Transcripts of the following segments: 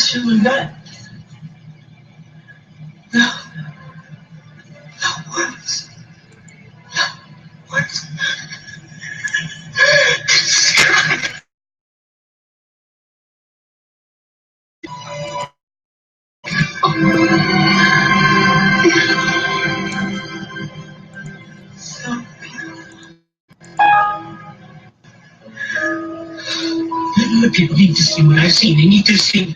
should have done. No. No words. No words. So the people need to see what I've seen. They need to see.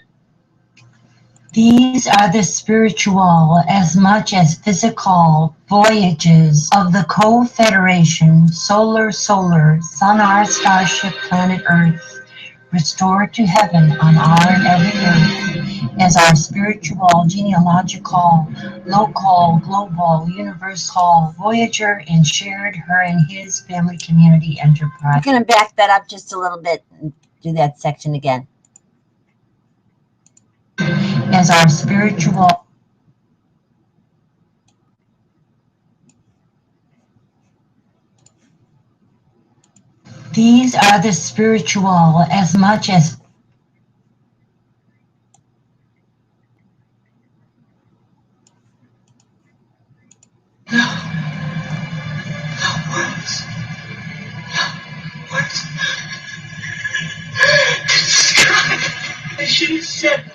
These are the spiritual as much as physical voyages of the Co-Federation Solar Sun, our starship, planet Earth, restored to heaven on our and every earth, as our spiritual, genealogical, local, global, universal voyager, and shared her and his family community enterprise. I'm going to back that up just a little bit and do that section again. As our spiritual, these are the spiritual as much as I should have said,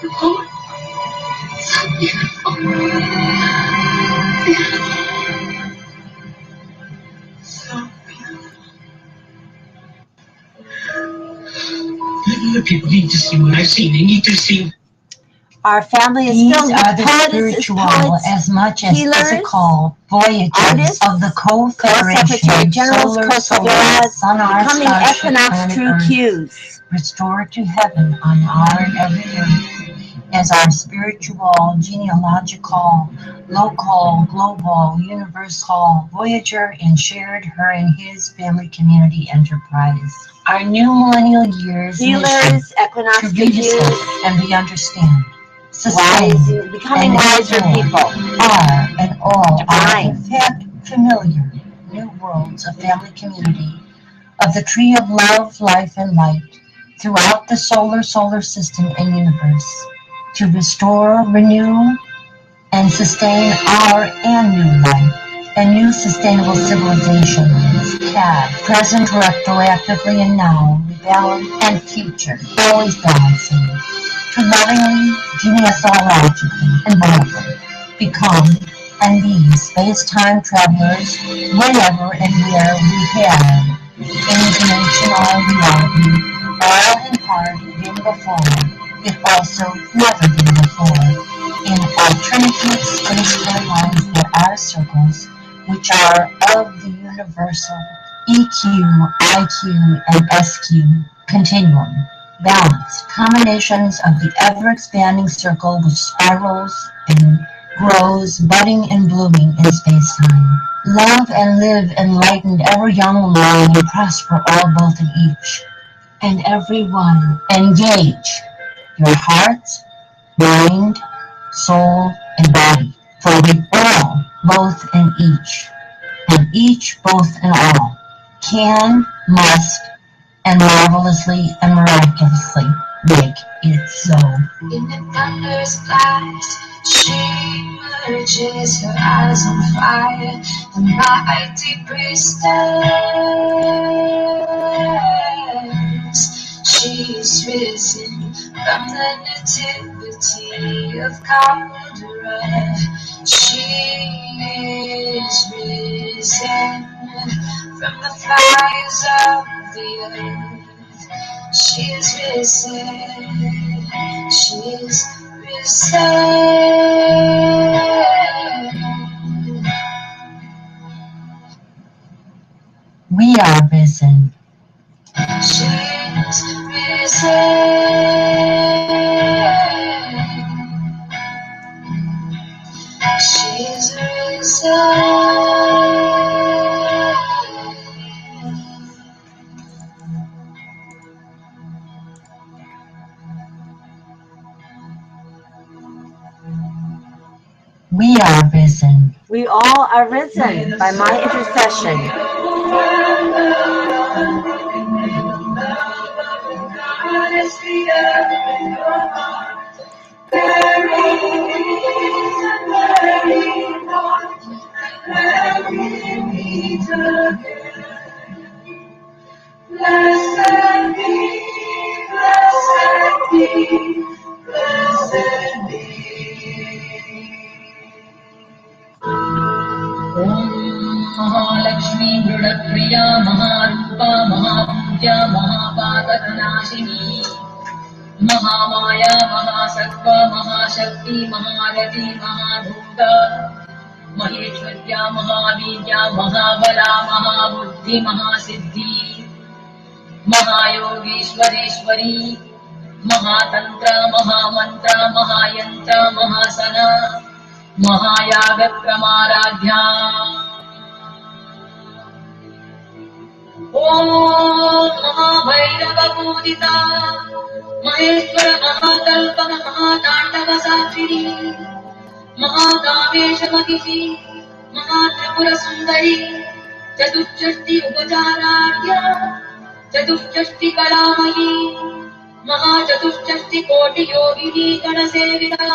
oh, so beautiful. So beautiful. The people need to see what I've seen. They need to see. Our family is these filled are with the spiritual as much as healers, physical voyages artists, of the Co-Federation Co-Secretary Generals, Solar Sun, our becoming starship, equinox planet true Earth, cues. restored to heaven on our and every earth, as our spiritual, genealogical, local, global, universal voyager, and shared her and his family community enterprise. Our new millennial years Healers, equinox to true cues, rediscover and re-understand, sustain, wise, becoming and wiser explore people. are and all are Divine. in fact familiar new worlds of family community, of the tree of love, life, and light throughout the solar system and universe, to restore, renew, and sustain our and new life and new sustainable civilizations, past, present, retroactively, and now, rebalance, and future, always balancing, to lovingly, genealogically, and wonderfully become and be space-time travelers whenever and where we have interdimensional reality, all in part been before, if also never been before, in alternative space timelines that are circles, which are of the universal EQ, IQ, and SQ continuum. Balance, combinations of the ever-expanding circle which spirals and grows, budding and blooming in space-time. Love and live enlightened, ever young, long, and prosper all both in each and every one. Engage your heart, mind, soul, and body, for we all, both and each, both and all, can, must, and marvelously and miraculously make it so. In the thunder's blast, she merges, her eyes on fire, the mighty priestess. She's risen from the nativity of Caldera. She is risen from the fires of the earth. She is risen. She is risen. We are risen. She is risen. She is risen. We are risen. We all are risen by my intercession. Mahalakshmi मृडप्रिया महारूपा महापूज्या महापातकनाशिनी Mahamaya महासत्त्वा महाशक्ति महारथी महाभूता महेश्वर्या महावीर्या महाबला महाबुद्धि महासिद्धि महायोगेश्वरेश्वरी महातंत्र महामंत्र महायंत्र महासना महायागक्रमाराध्या ओम महाभैरवपूजिता महेश्वर महाकल्प महातांडव साक्षिणी महाकामेशमहिषी महात्रिपुर सुंदरी चतुष्षष्टि उपचाराढ्या चतुष्षष्टि कलामयी महाचतुष्षष्टि कोटि योगिनी गणसेविता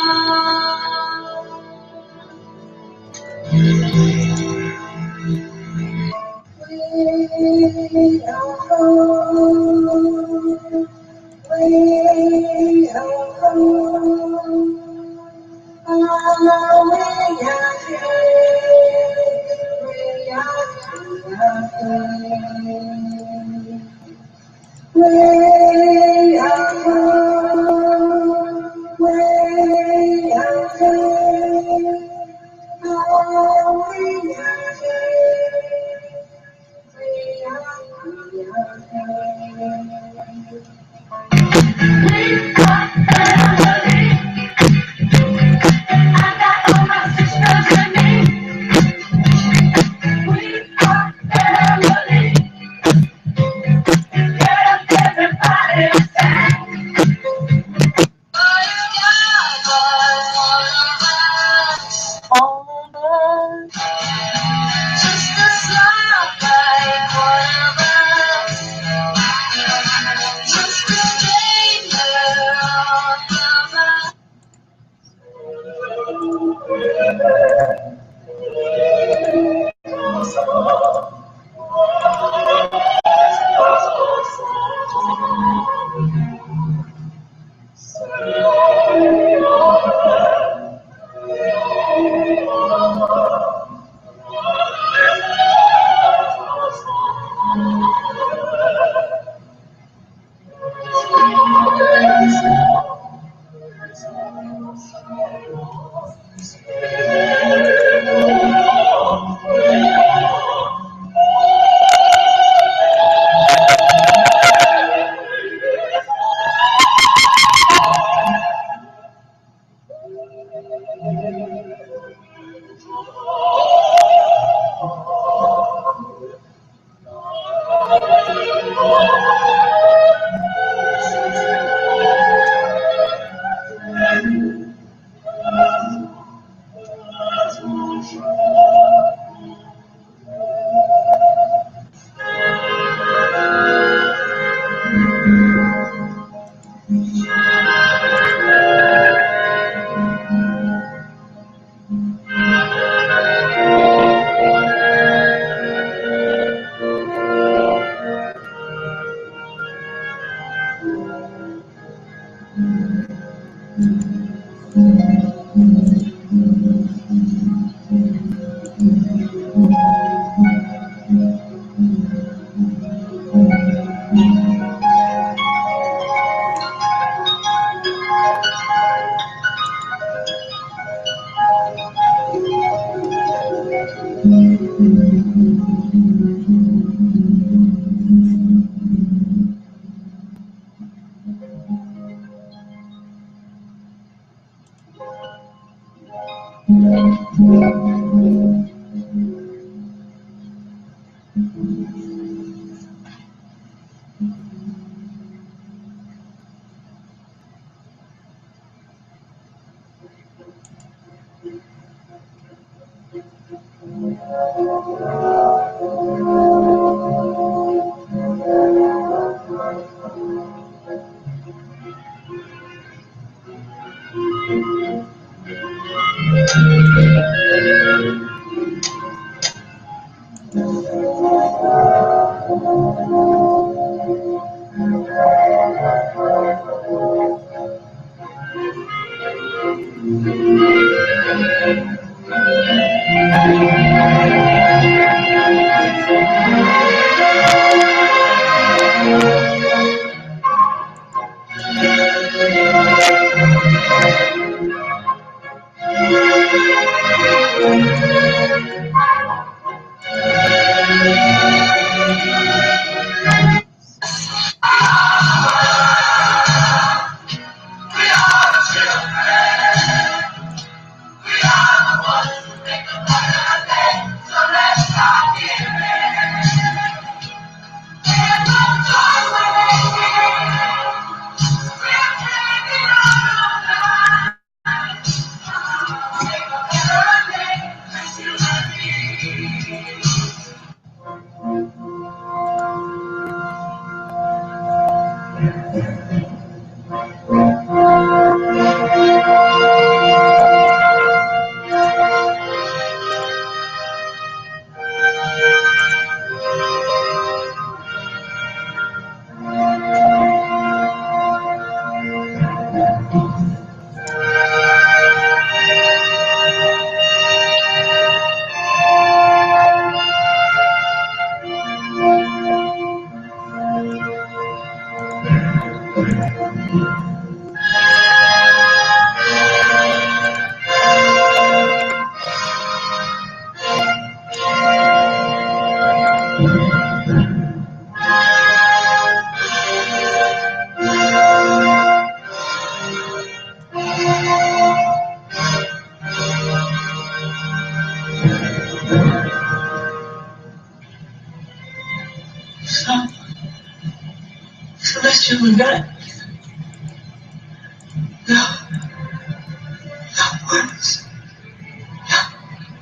Celestial event.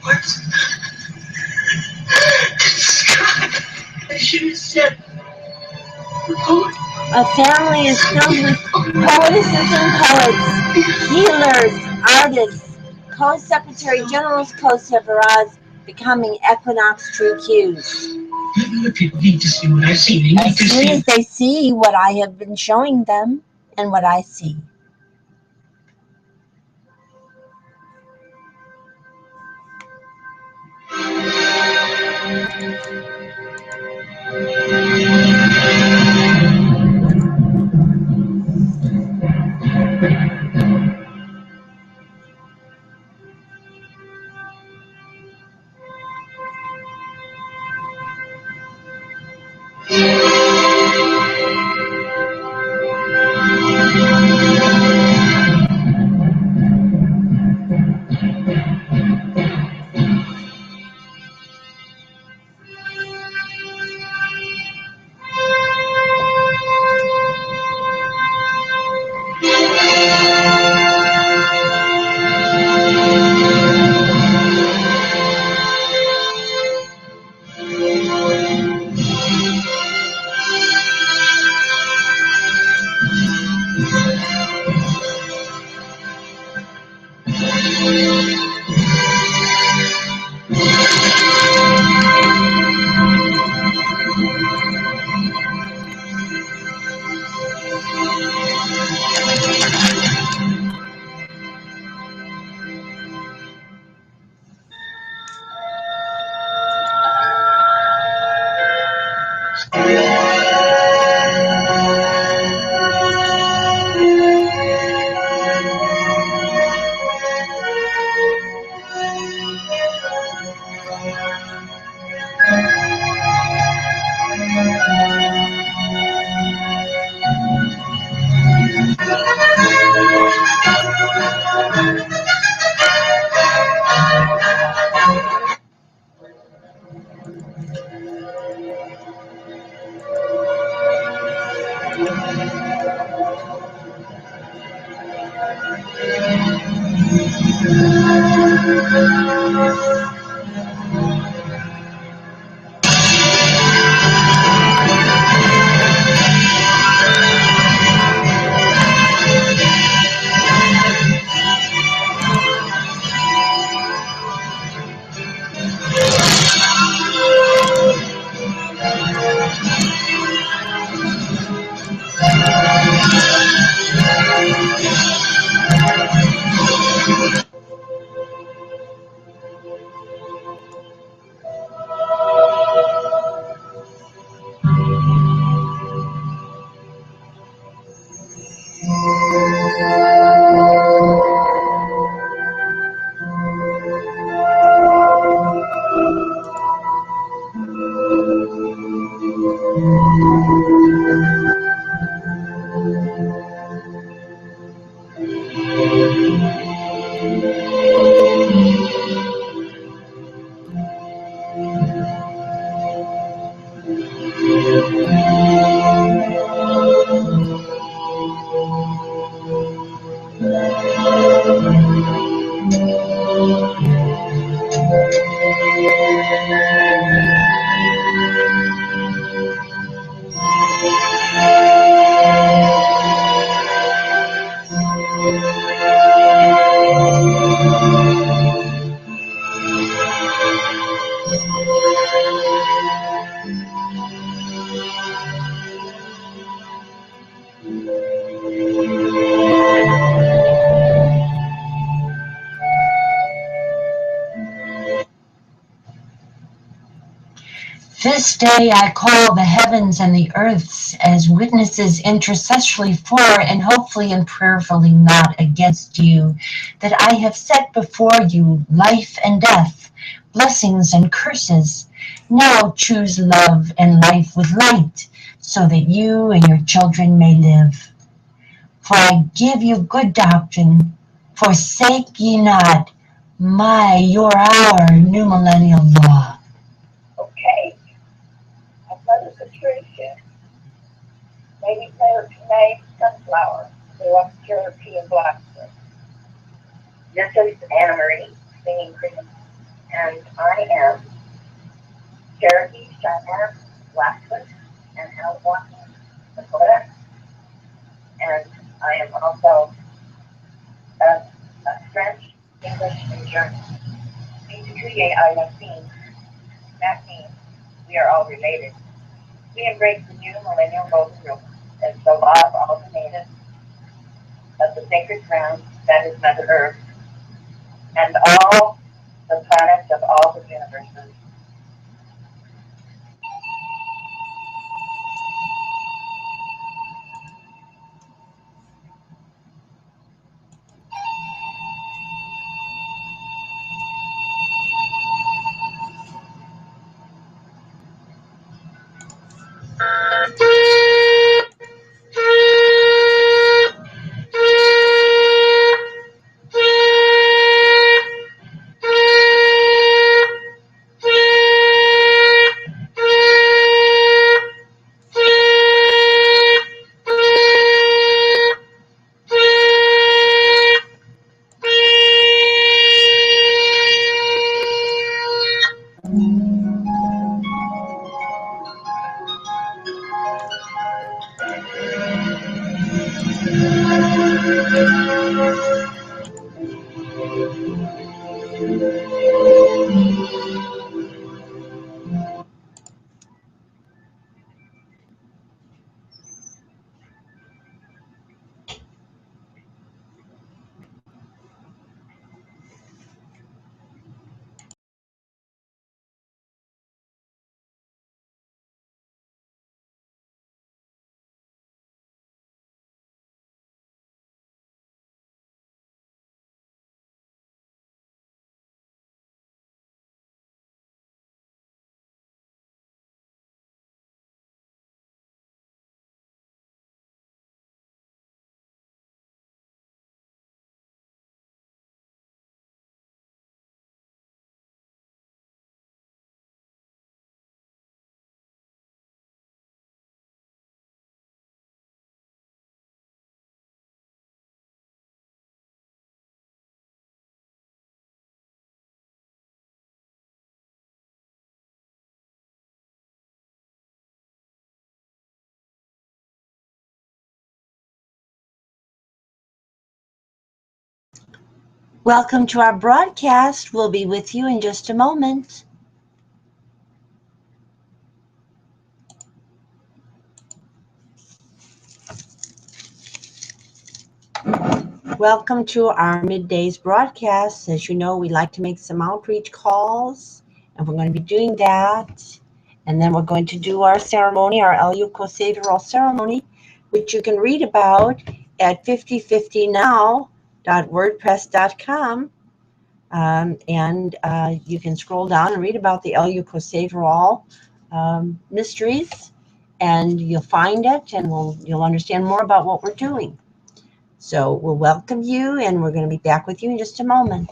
What? I should have said. A family is filled with poetesses and poets, healers, artists, co-secretary generals, co-severals, becoming equinox true cues. Other people need to see what I see. They need As to soon see. as they see what I have been showing them and what I see. This day I call the heavens and the earths as witnesses intercessorily for and hopefully and prayerfully not against you, that I have set before you life and death, blessings and curses. Now choose love and life with light, so that you and your children may live. For I give you good doctrine, forsake ye not your new millennial law. Okay, I pledge the tradition. Lady Claire May Sunflower, grew up Cherokee and Blackfoot. This is Anna Marie, singing Christmas, and I am Cherokee, Cheyenne, Blackfoot, and Algonquin, Dakota. And I am also a French, English, and German. Basically, I have seen. That means we are all related. We embrace the new millennial golden rule as the law of all the natives of the sacred ground that is Mother Earth and all the planets of all the universes. Welcome to our broadcast. We'll be with you in just a moment. Welcome to our middays broadcast. As you know, we like to make some outreach calls, and we're going to be doing that. And then we're going to do our ceremony, our LU Co-Savior ceremony, which you can read about at 5050now.wordpress.com. And you can scroll down and read about the LU Co-Savior mysteries, and you'll find it, and you'll understand more about what we're doing. So we'll welcome you, and we're going to be back with you in just a moment.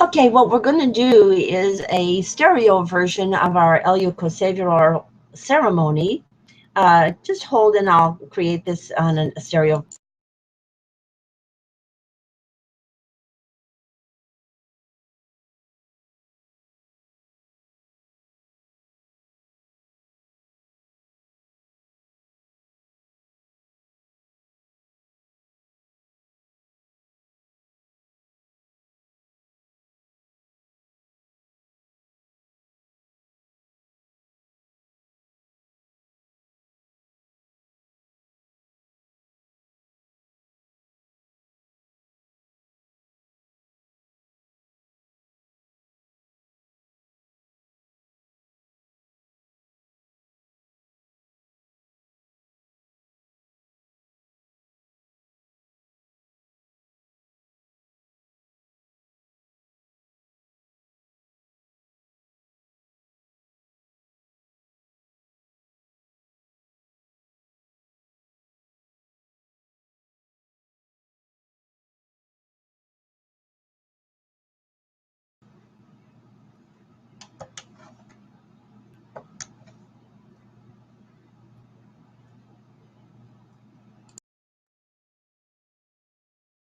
Okay, what we're going to do is a stereo version of our Eleukoseviral ceremony. Just hold and I'll create this on a stereo.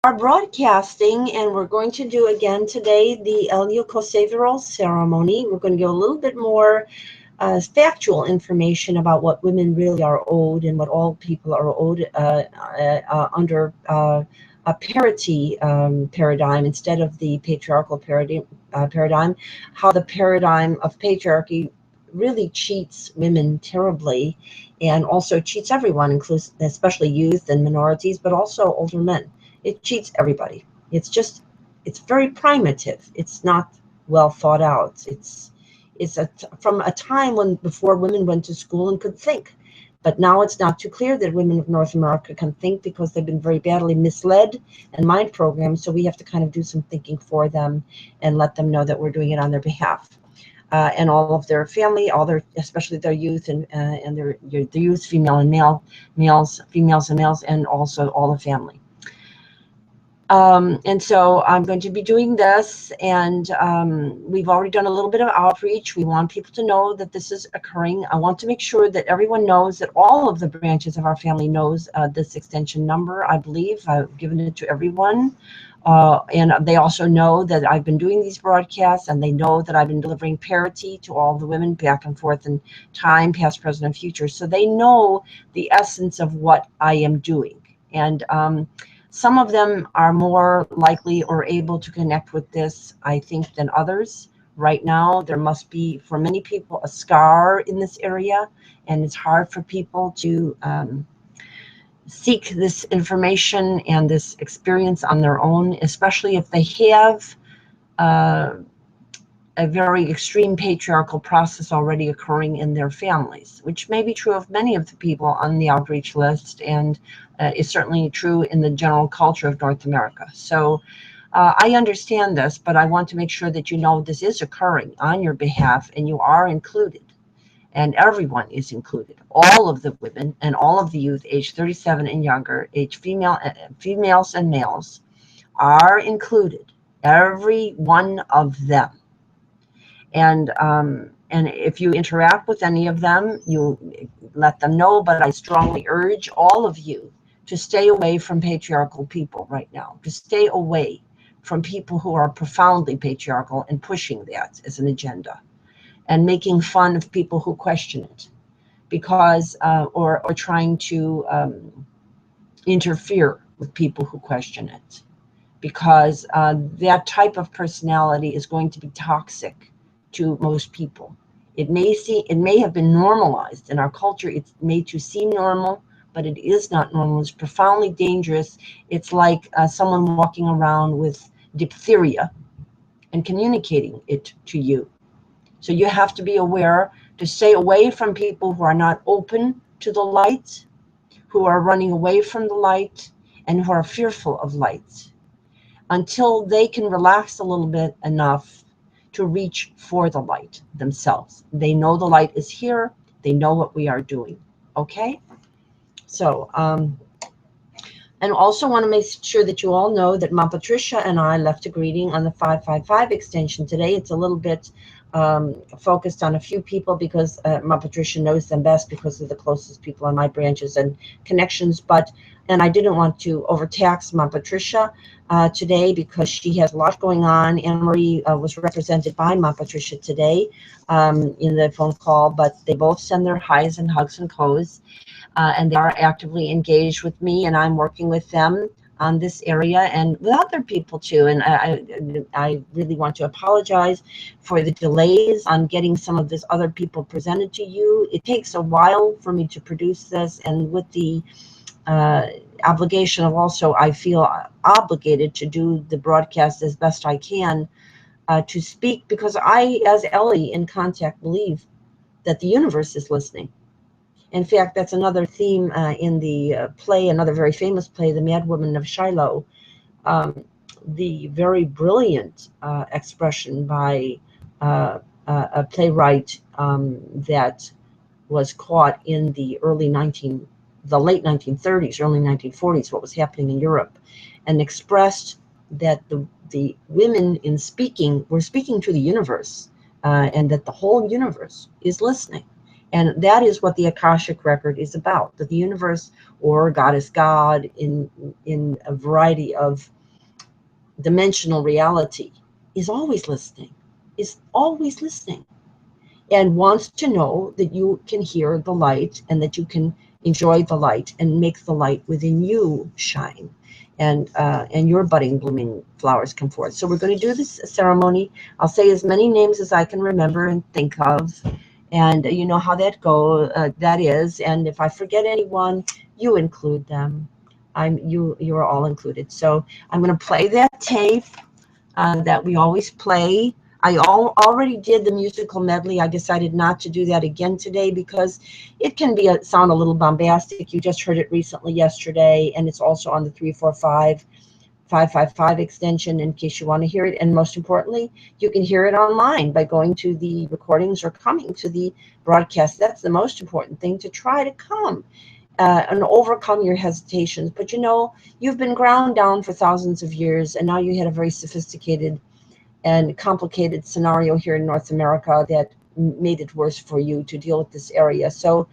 Our broadcasting, and we're going to do again today the Eleukoseviral ceremony. We're going to give a little bit more factual information about what women really are owed and what all people are owed under a parity paradigm instead of the patriarchal paradigm, how the paradigm of patriarchy really cheats women terribly and also cheats everyone, especially youth and minorities, but also older men. It cheats everybody. It's very primitive. It's not well thought out. It's from a time when before women went to school and could think. But now it's not too clear that women of North America can think because they've been very badly misled and mind programmed. So we have to kind of do some thinking for them and let them know that we're doing it on their behalf. And all of their family, especially their youth and their youth, female and males, females and males, and also all the family. And so I'm going to be doing this, and we've already done a little bit of outreach. We want people to know that this is occurring. I want to make sure that everyone knows, that all of the branches of our family knows this extension number. I believe I've given it to everyone. And they also know that I've been doing these broadcasts, and they know that I've been delivering parity to all the women back and forth in time, past, present, and future. So they know the essence of what I am doing. And some of them are more likely or able to connect with this, I think, than others. Right now, there must be, for many people, a scar in this area, and it's hard for people to seek this information and this experience on their own, especially if they have a very extreme patriarchal process already occurring in their families, which may be true of many of the people on the outreach list, and is certainly true in the general culture of North America. So I understand this, but I want to make sure that you know this is occurring on your behalf, and you are included, and everyone is included. All of the women and all of the youth aged 37 and younger, females and males, are included. Every one of them. And if you interact with any of them, you let them know, but I strongly urge all of you to stay away from patriarchal people right now, to stay away from people who are profoundly patriarchal and pushing that as an agenda and making fun of people who question it, because or trying to interfere with people who question it, because that type of personality is going to be toxic to most people. It may have been normalized in our culture. It's made to seem normal, but it is not normal. It's profoundly dangerous. It's like someone walking around with diphtheria and communicating it to you. So you have to be aware to stay away from people who are not open to the light, who are running away from the light, and who are fearful of light, until they can relax a little bit enough to reach for the light themselves. They know the light is here. They know what we are doing. Okay? So, And also want to make sure that you all know that Ma Patricia and I left a greeting on the 555 extension today. It's a little bit focused on a few people because Ma Patricia knows them best because they're the closest people on my branches and connections. And I didn't want to overtax Ma Patricia today because she has a lot going on. Anne Marie was represented by Ma Patricia today in the phone call, but they both send their highs and hugs and co's. And they are actively engaged with me, and I'm working with them on this area and with other people too. And I really want to apologize for the delays on getting some of this other people presented to you. It takes a while for me to produce this, and with the obligation of also, I feel obligated to do the broadcast as best I can to speak, because I, as Ellie in Contact, believe that the universe is listening. In fact, that's another theme in the play, another very famous play, The Mad Woman of Shiloh, the very brilliant expression by a playwright that was caught in the late 1930s, early 1940s, what was happening in Europe, and expressed that the women in speaking were speaking to the universe, and that the whole universe is listening. And that is what the Akashic record is about, that the universe, or God is God in a variety of dimensional reality, is always listening, and wants to know that you can hear the light and that you can enjoy the light and make the light within you shine, and your budding, blooming flowers come forth. So we're going to do this ceremony. I'll say as many names as I can remember and think of. And you know how that is. And if I forget anyone, you include them. You are all included. So I'm going to play that tape that we always play. I already did the musical medley. I decided not to do that again today because it can sound a little bombastic. You just heard it recently yesterday, and it's also on the 345. 555 extension in case you want to hear it. And most importantly, you can hear it online by going to the recordings or coming to the broadcast. That's the most important thing, to try to come and overcome your hesitations. But you know, you've been ground down for thousands of years, and now you had a very sophisticated and complicated scenario here in North America that made it worse for you to deal with this area. So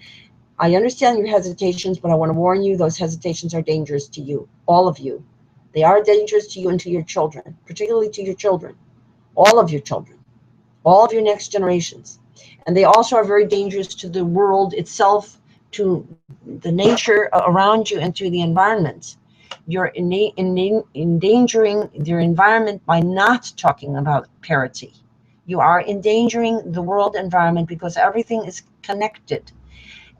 I understand your hesitations, but I want to warn you, those hesitations are dangerous to you, all of you. They are dangerous to you and to your children, particularly to your children, all of your children, all of your next generations. And they also are very dangerous to the world itself, to the nature around you, and to the environment. You're endangering your environment by not talking about parity. You are endangering the world environment because everything is connected.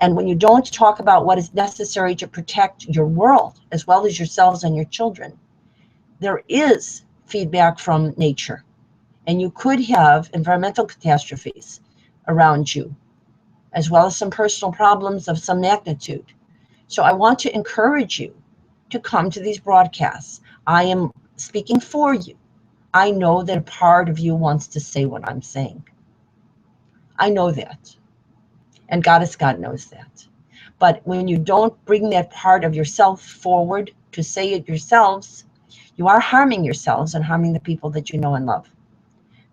And when you don't talk about what is necessary to protect your world, as well as yourselves and your children, there is feedback from nature. And you could have environmental catastrophes around you, as well as some personal problems of some magnitude. So I want to encourage you to come to these broadcasts. I am speaking for you. I know that a part of you wants to say what I'm saying. I know that. And Goddess God knows that. But when you don't bring that part of yourself forward to say it yourselves, you are harming yourselves and harming the people that you know and love.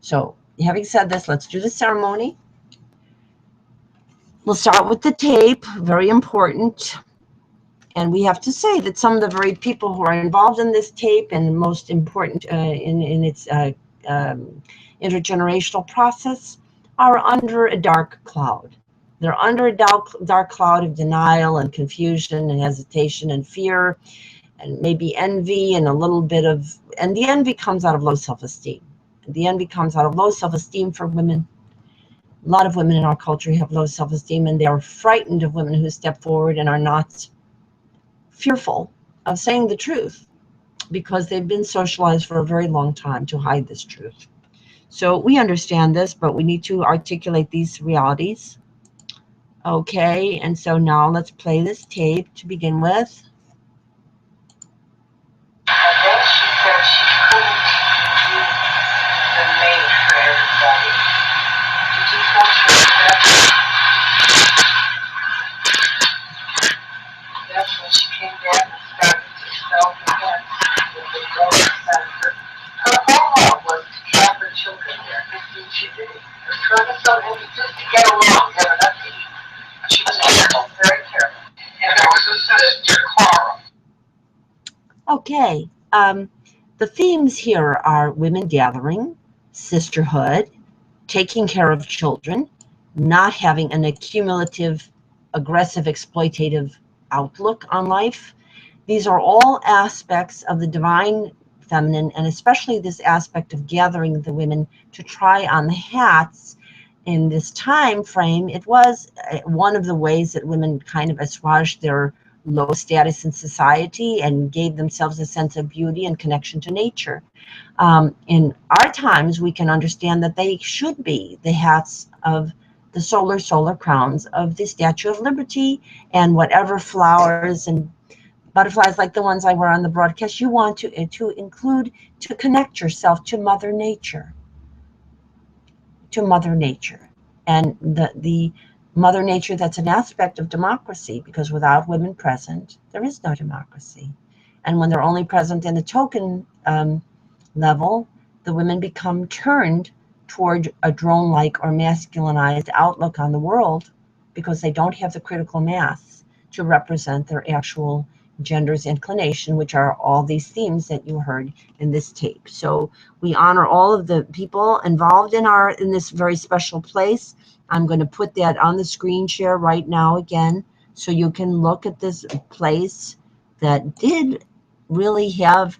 So having said this, let's do the ceremony. We'll start with the tape, very important. And we have to say that some of the very people who are involved in this tape, and most important in its intergenerational process, are under a dark cloud. They're under a dark cloud of denial and confusion and hesitation and fear, and maybe envy, and a little bit of, and the envy comes out of low self-esteem. The envy comes out of low self-esteem for women. A lot of women in our culture have low self-esteem, and they are frightened of women who step forward and are not fearful of saying the truth, because they've been socialized for a very long time to hide this truth. So we understand this, but we need to articulate these realities. Okay, and so now let's play this tape to begin with. And then she said she couldn't be the maid for everybody. Did you touch her that? That's when she came back and started to women just to get along together. That's easy. She was careful, very careful. And there was a sister, Clara. Okay. The themes here are women gathering, sisterhood, taking care of children, not having an accumulative, aggressive, exploitative outlook on life. These are all aspects of the divine feminine, and especially this aspect of gathering the women to try on the hats. In this time frame, it was one of the ways that women kind of assuaged their low status in society and gave themselves a sense of beauty and connection to nature. In our times, we can understand that they should be the hats of the solar crowns of the Statue of Liberty, and whatever flowers and butterflies like the ones I wear on the broadcast you want to include, to connect yourself to Mother Nature. And the Mother Nature that's an aspect of democracy, because without women present, there is no democracy. And when they're only present in the token level, the women become turned toward a drone-like or masculinized outlook on the world, because they don't have the critical mass to represent their actual gender's inclination, which are all these themes that you heard in this tape. So we honor all of the people involved in this very special place. I'm going to put that on the screen share right now again, so you can look at this place that did really have,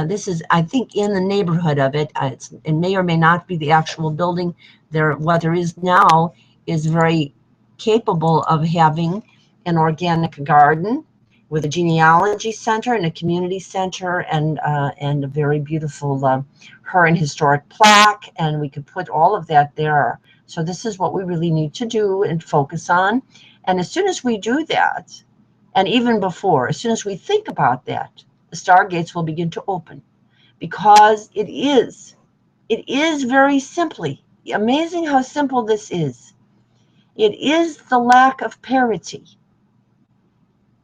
this is, I think, in the neighborhood of it. It may or may not be the actual building. What there is now is very capable of having an organic garden with a genealogy center and a community center, and a very beautiful her and historic plaque, and we could put all of that there. So this is what we really need to do and focus on. And as soon as we do that, and even before, as soon as we think about that, the stargates will begin to open, because it is very simply, amazing how simple this is. It is the lack of parity.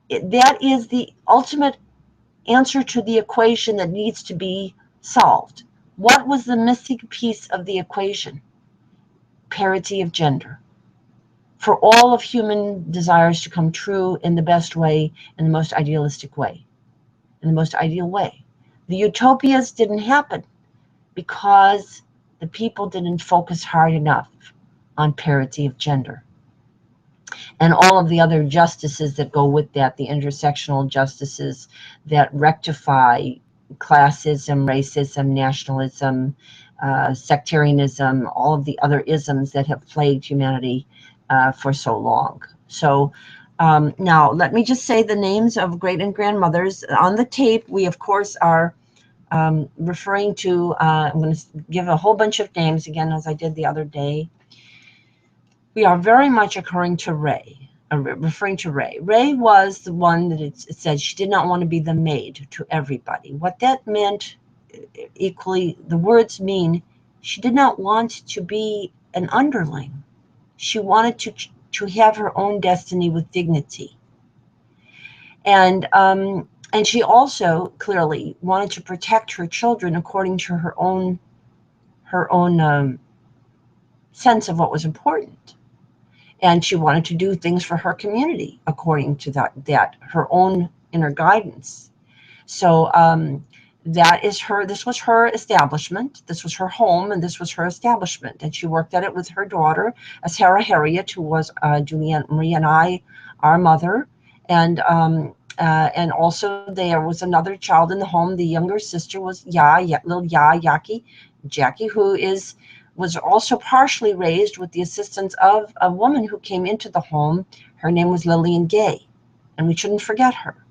That is the ultimate answer to the equation that needs to be solved. What was the missing piece of the equation? Parity of gender. For all of human desires to come true in the best way, in the most idealistic way, in the most ideal way. The utopias didn't happen because the people didn't focus hard enough on parity of gender. And all of the other justices that go with that, the intersectional justices that rectify classism, racism, nationalism, sectarianism, all of the other isms that have plagued humanity for so long. So now let me just say the names of great and grandmothers. On the tape, we of course are referring to, I'm going to give a whole bunch of names again, as I did the other day. We are very much referring to Ray. Ray was the one that it said she did not want to be the maid to everybody. What that meant, equally, the words mean she did not want to be an underling. She wanted to have her own destiny with dignity. And she also clearly wanted to protect her children according to her own sense of what was important. And she wanted to do things for her community according to that her own inner guidance. So that is her. This was her establishment. This was her home, and this was her establishment. And she worked at it with her daughter, Sarah Harriet, who was Julianne Marie and I, our mother, and also there was another child in the home. The younger sister was little Jackie, who was also partially raised with the assistance of a woman who came into the home. Her name was Lillian Gay, and we shouldn't forget her.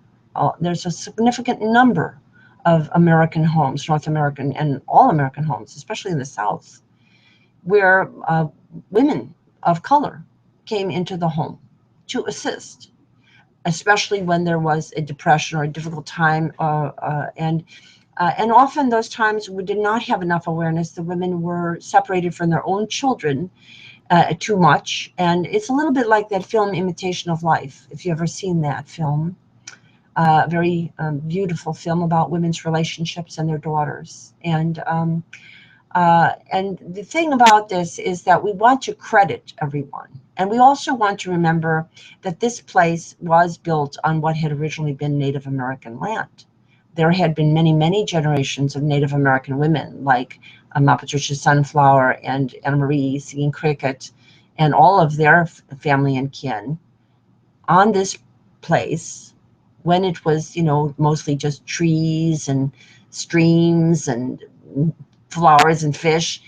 There's a significant number of American homes, North American and all American homes, especially in the South, where women of color came into the home to assist, especially when there was a depression or a difficult time, and often those times we did not have enough awareness. The women were separated from their own children too much. And it's a little bit like that film, Imitation of Life, if you've ever seen that film. Very beautiful film about women's relationships and their daughters. And And the thing about this is that we want to credit everyone. And we also want to remember that this place was built on what had originally been Native American land. There had been many, many generations of Native American women, like Patricia Sunflower and Anna Marie singing cricket, and all of their family and kin on this place when it was, mostly just trees and streams and flowers and fish.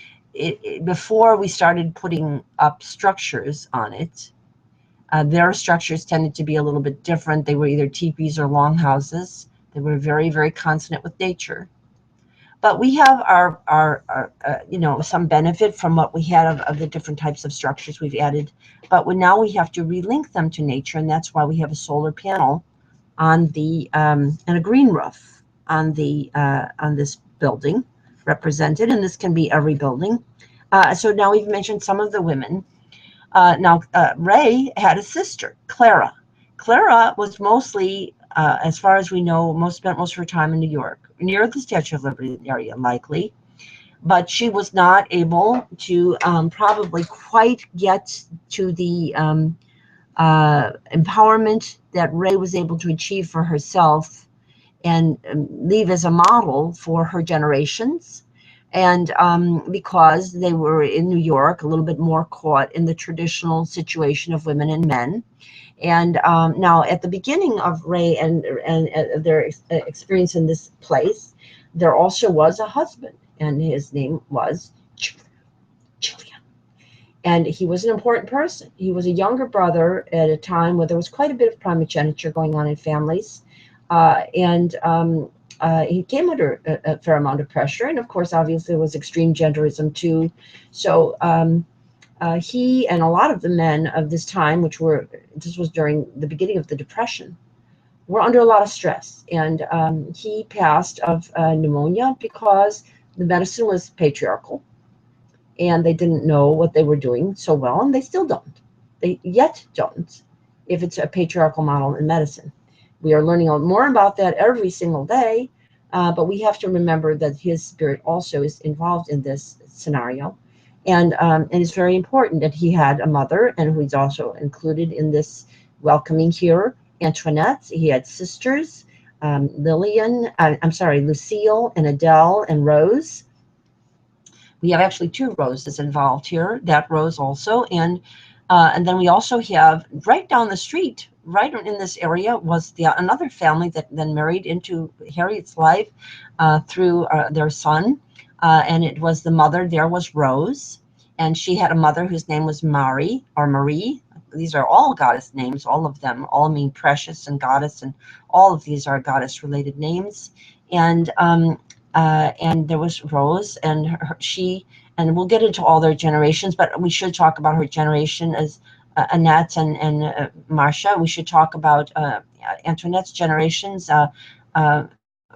Before we started putting up structures on it, their structures tended to be a little bit different. They were either teepees or longhouses. They were very, very consonant with nature. But we have our some benefit from what we had of the different types of structures we've added. But now we have to relink them to nature, and that's why we have a solar panel on the and a green roof on this building represented, and this can be every building. So now we've mentioned some of the women. Now Ray had a sister, Clara. Clara was mostly, as far as we know, spent most of her time in New York, near the Statue of Liberty area, likely. But she was not able to probably quite get to the empowerment that Ray was able to achieve for herself and leave as a model for her generations. And because they were in New York, a little bit more caught in the traditional situation of women and men. And now at the beginning of Ray and their experience in this place, there also was a husband, and his name was Julian. And he was an important person. He was a younger brother at a time where there was quite a bit of primogeniture going on in families. He came under a fair amount of pressure. And of course, obviously, there was extreme genderism too. So he and a lot of the men of this time, this was during the beginning of the Depression, were under a lot of stress. And he passed of pneumonia because the medicine was patriarchal. And they didn't know what they were doing so well, and they still don't. They yet don't, if it's a patriarchal model in medicine. We are learning more about that every single day, but we have to remember that his spirit also is involved in this scenario. And it's very important that he had a mother, and who's also included in this welcoming here, Antoinette. He had sisters, Lucille and Adele and Rose. We have actually two Roses involved here, that Rose also. And then we also have right down the street, right in this area, was another family that then married into Harriet's life through their son. And it was the mother there was Rose. And she had a mother whose name was Mari or Marie. These are all goddess names, all of them. All mean precious and goddess, and all of these are goddess-related names. And there was Rose, and and we'll get into all their generations, but we should talk about her generation as Annette and Marcia. We should talk about Antoinette's generations,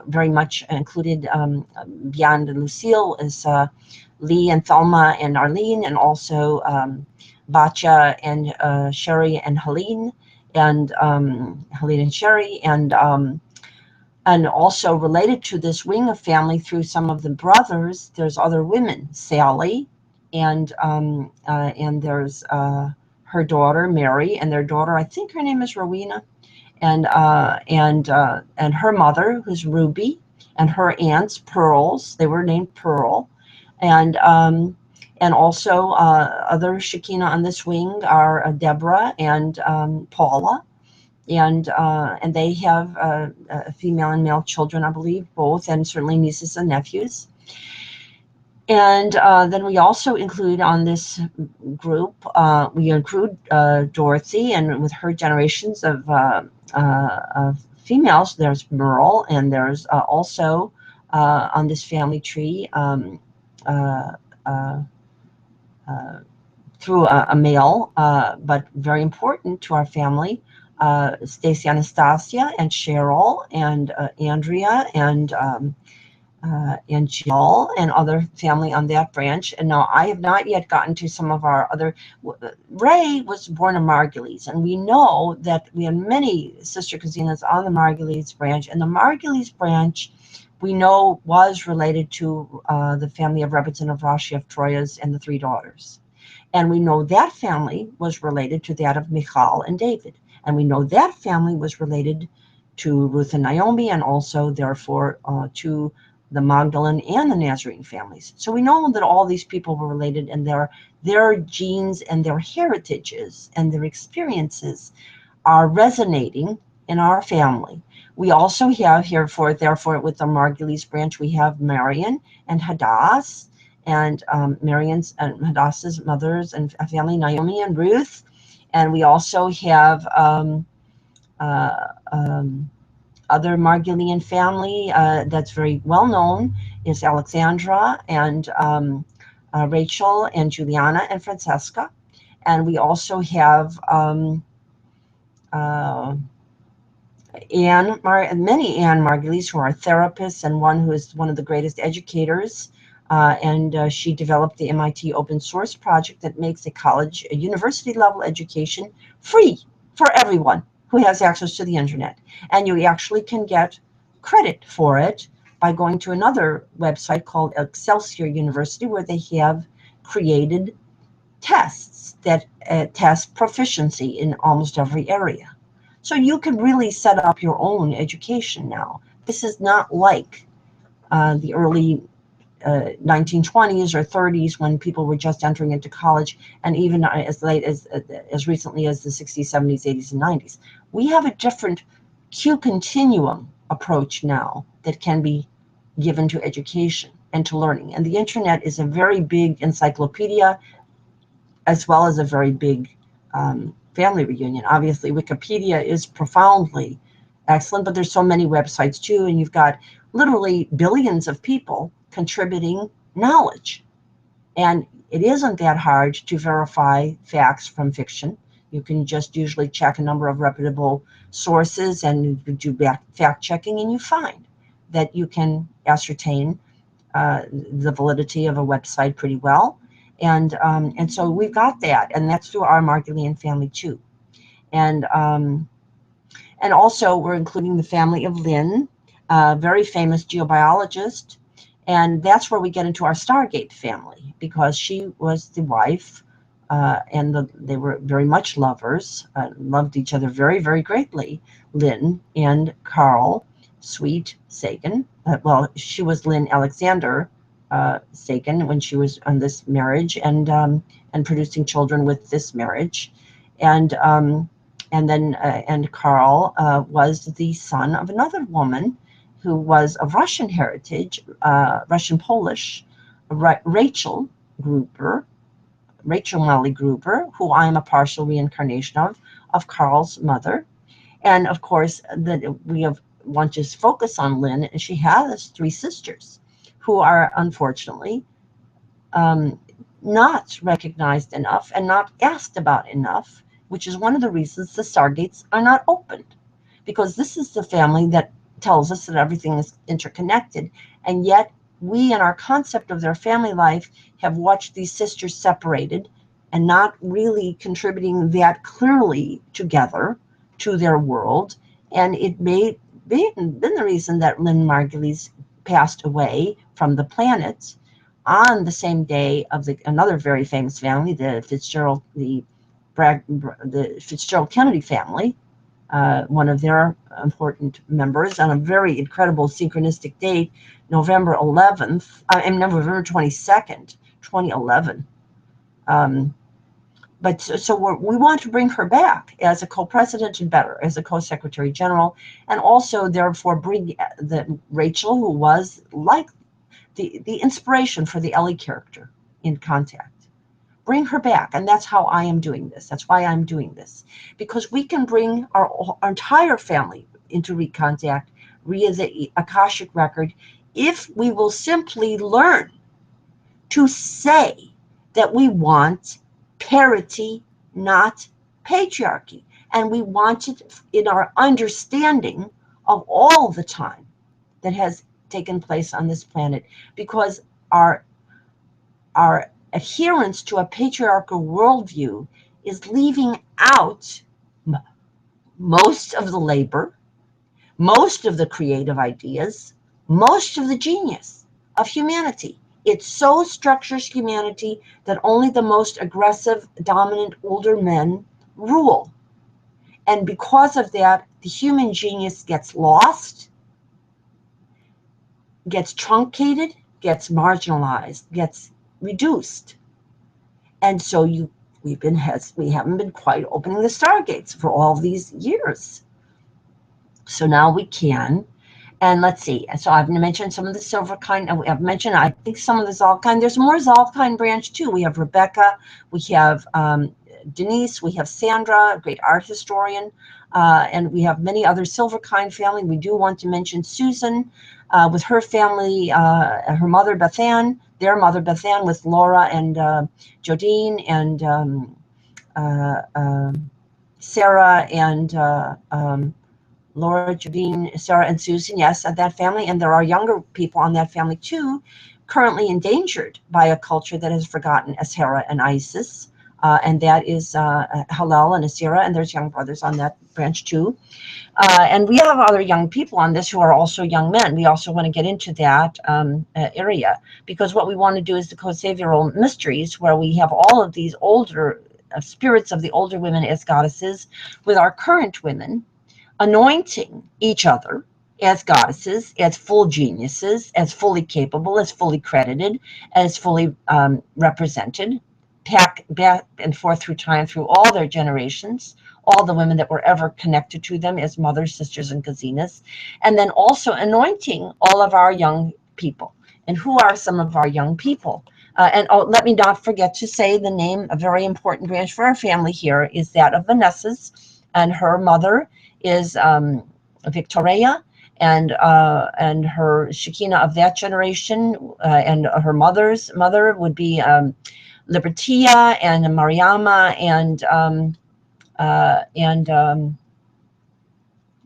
very much included beyond Lucille is Lee and Thelma and Arlene, and also Batya and Sherry and Helene, and Helene and Sherry, and also related to this wing of family through some of the brothers, there's other women, Sally, and there's her daughter Mary, and their daughter, I think her name is Rowena, and her mother, who's Ruby, and her aunts Pearls. They were named Pearl, and also other Shekinah on this wing are Deborah and Paula. And they have female and male children, I believe, both, and certainly nieces and nephews. And then we also include on this group, we include Dorothy, and with her generations of females, there's Merle, and there's also on this family tree through a male, but very important to our family, Stacy Anastasia and Cheryl and Andrea and Jill and other family on that branch. And now I have not yet gotten to some of our other. Ray was born in Margulies, and we know that we have many sister Kazinas on the Margulies branch, and the Margulies branch we know was related to the family of Rebbetzin of Rashi of Troyes and the 3 daughters. And we know that family was related to that of Michal and David. And we know that family was related to Ruth and Naomi, and also, therefore, to the Magdalene and the Nazarene families. So we know that all these people were related, and their genes and their heritages and their experiences are resonating in our family. We also have here, therefore, with the Margulies branch, we have Marian and Hadass, and Marian's and Hadass's mothers and family, Naomi and Ruth. And we also have other Margulian family that's very well known is Alexandra and Rachel and Juliana and Francesca. And we also have many Anne Margulies who are therapists, and one who is one of the greatest educators. And she developed the MIT open source project that makes a university level education free for everyone who has access to the internet. And you actually can get credit for it by going to another website called Excelsior University, where they have created tests that test proficiency in almost every area. So you can really set up your own education now. This is not like the early 1920s or 30s, when people were just entering into college, and even as late as recently as the 60s, 70s, 80s, and 90s. We have a different Q continuum approach now that can be given to education and to learning. And the internet is a very big encyclopedia, as well as a very big family reunion. Obviously, Wikipedia is profoundly excellent, but there's so many websites too, and you've got literally billions of people contributing knowledge. And it isn't that hard to verify facts from fiction. You can just usually check a number of reputable sources and do fact checking, and you find that you can ascertain the validity of a website pretty well. And so we've got that, and that's through our Margulian family too. And also we're including the family of Lynn, a very famous geobiologist. And that's where we get into our Stargate family, because she was the wife, and they were very much lovers, loved each other very, very greatly, Lynn and Carl Sweet Sagan. Well, she was Lynn Alexander Sagan when she was on this marriage, and producing children with this marriage. And Carl was the son of another woman who was of Russian heritage, Russian Polish, Rachel Molly Gruber, who I am a partial reincarnation of Carl's mother. And of course, we want to focus on Lynn, and she has 3 sisters who are unfortunately not recognized enough and not asked about enough, which is one of the reasons the Stargates are not opened, because this is the family that tells us that everything is interconnected, and yet we, in our concept of their family life, have watched these sisters separated and not really contributing that clearly together to their world. And it may be been the reason that Lynn Margulies passed away from the planet on the same day of another very famous family, the Fitzgerald Kennedy family, one of their important members, on a very incredible synchronistic date, November 22nd, 2011. But so we want to bring her back as a co-president, and better as a co-secretary general, and also therefore bring Rachel, who was like the inspiration for the Ellie character in Contact. Bring her back, and that's how I am doing this. That's why I'm doing this, because we can bring our entire family into recontact via the Akashic record if we will simply learn to say that we want parity, not patriarchy, and we want it in our understanding of all the time that has taken place on this planet, because our adherence to a patriarchal worldview is leaving out most of the labor, most of the creative ideas, most of the genius of humanity. It so structures humanity that only the most aggressive, dominant, older men rule. And because of that, the human genius gets lost, gets truncated, gets marginalized, gets reduced. And so we haven't been quite opening the stargates for all these years. So now we can. And let's see. So I've mentioned some of the silver kind. I've mentioned, I think, some of the Zolkind. There's more Zolkind branch too. We have Rebecca. We have Denise. We have Sandra, a great art historian. And we have many other Silverkind family. We do want to mention Susan with her family, her mother Bethan, their mother Bethan, with Laura and Jodine and Sarah and Laura, Jodine, Sarah, and Susan, yes, at that family. And there are younger people on that family too, currently endangered by a culture that has forgotten Ashera and Isis. And that is Hallel and Asira, and there's young brothers on that branch too. And we have other young people on this who are also young men. We also want to get into that area, because what we want to do is the co-savioral mysteries, where we have all of these older spirits of the older women as goddesses with our current women, anointing each other as goddesses, as full geniuses, as fully capable, as fully credited, as fully represented, back and forth through time, through all their generations, all the women that were ever connected to them as mothers, sisters, and cousines, and then also anointing all of our young people. And who are some of our young people? And let me not forget to say the name, a very important branch for our family here is that of Vanessa's, and her mother is Victoria, and her Shekinah of that generation, and her mother's mother would be Libertia and Mariama and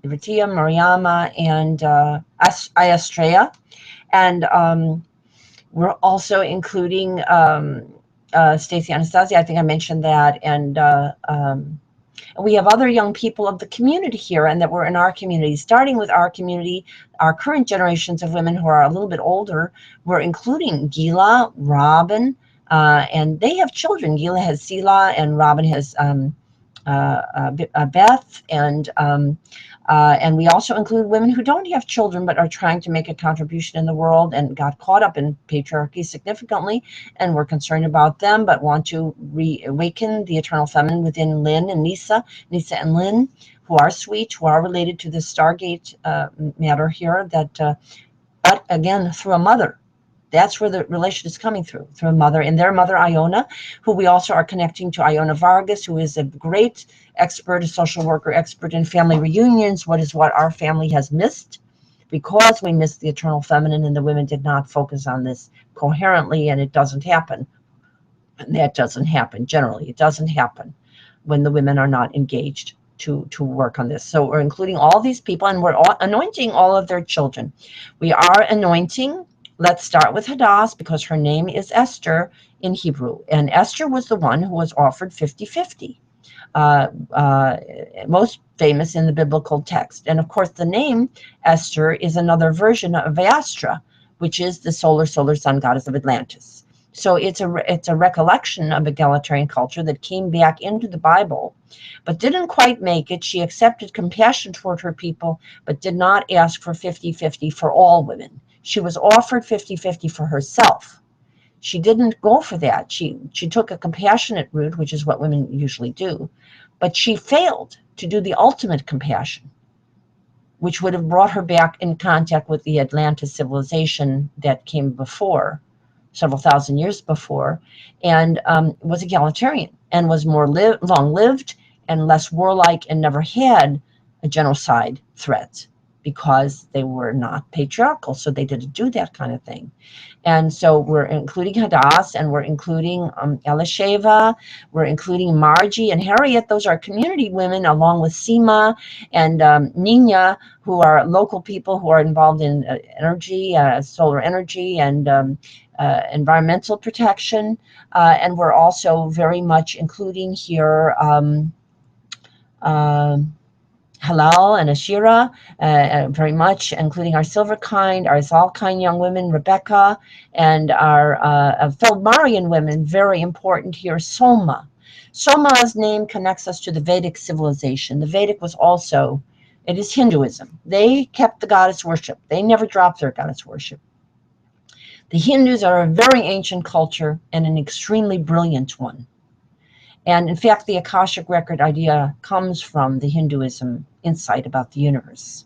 Libertia, Mariama, and Iastrea. And we're also including Stacey Anastasia. I think I mentioned that. And we have other young people of the community here, and that were in our community, starting with our community, our current generations of women who are a little bit older. We're including Gila, Robin, and they have children. Gila has Sela, and Robin has Beth, and we also include women who don't have children but are trying to make a contribution in the world and got caught up in patriarchy significantly, and we're concerned about them but want to reawaken the eternal feminine within Lynn and Nisa and Lynn, who are sweet, who are related to the Stargate matter here, that but again through a mother. That's where the relation is coming through a mother, and their mother Iona, who we also are connecting to Iona Vargas, who is a great expert, a social worker, expert in family reunions, what our family has missed, because we missed the eternal feminine and the women did not focus on this coherently, and it doesn't happen. And that doesn't happen generally. It doesn't happen when the women are not engaged to work on this. So we're including all these people, and we're anointing all of their children. We are anointing. Let's start with Hadass, because her name is Esther in Hebrew. And Esther was the one who was offered 50-50, most famous in the biblical text. And of course, the name Esther is another version of Vastra, which is the solar sun goddess of Atlantis. So it's a recollection of egalitarian culture that came back into the Bible, but didn't quite make it. She accepted compassion toward her people, but did not ask for 50-50 for all women. She was offered 50-50 for herself. She didn't go for that. She took a compassionate route, which is what women usually do, but she failed to do the ultimate compassion, which would have brought her back in contact with the Atlantis civilization that came before, several thousand years before, and was egalitarian and was more long-lived and less warlike, and never had a genocide threat, because they were not patriarchal, so they didn't do that kind of thing. And so we're including Hadass, and we're including Elisheva, we're including Margie and Harriet. Those are community women, along with Seema and Nina, who are local people who are involved in energy, solar energy, and environmental protection. And we're also very much including here Halal and Ashira, very much, including our silver kind, our Zal kind young women, Rebecca, and our Feldmarian women, very important here, Soma. Soma's name connects us to the Vedic civilization. The Vedic was also, it is Hinduism. They kept the goddess worship. They never dropped their goddess worship. The Hindus are a very ancient culture and an extremely brilliant one. And in fact, the Akashic record idea comes from the Hinduism insight about the universe.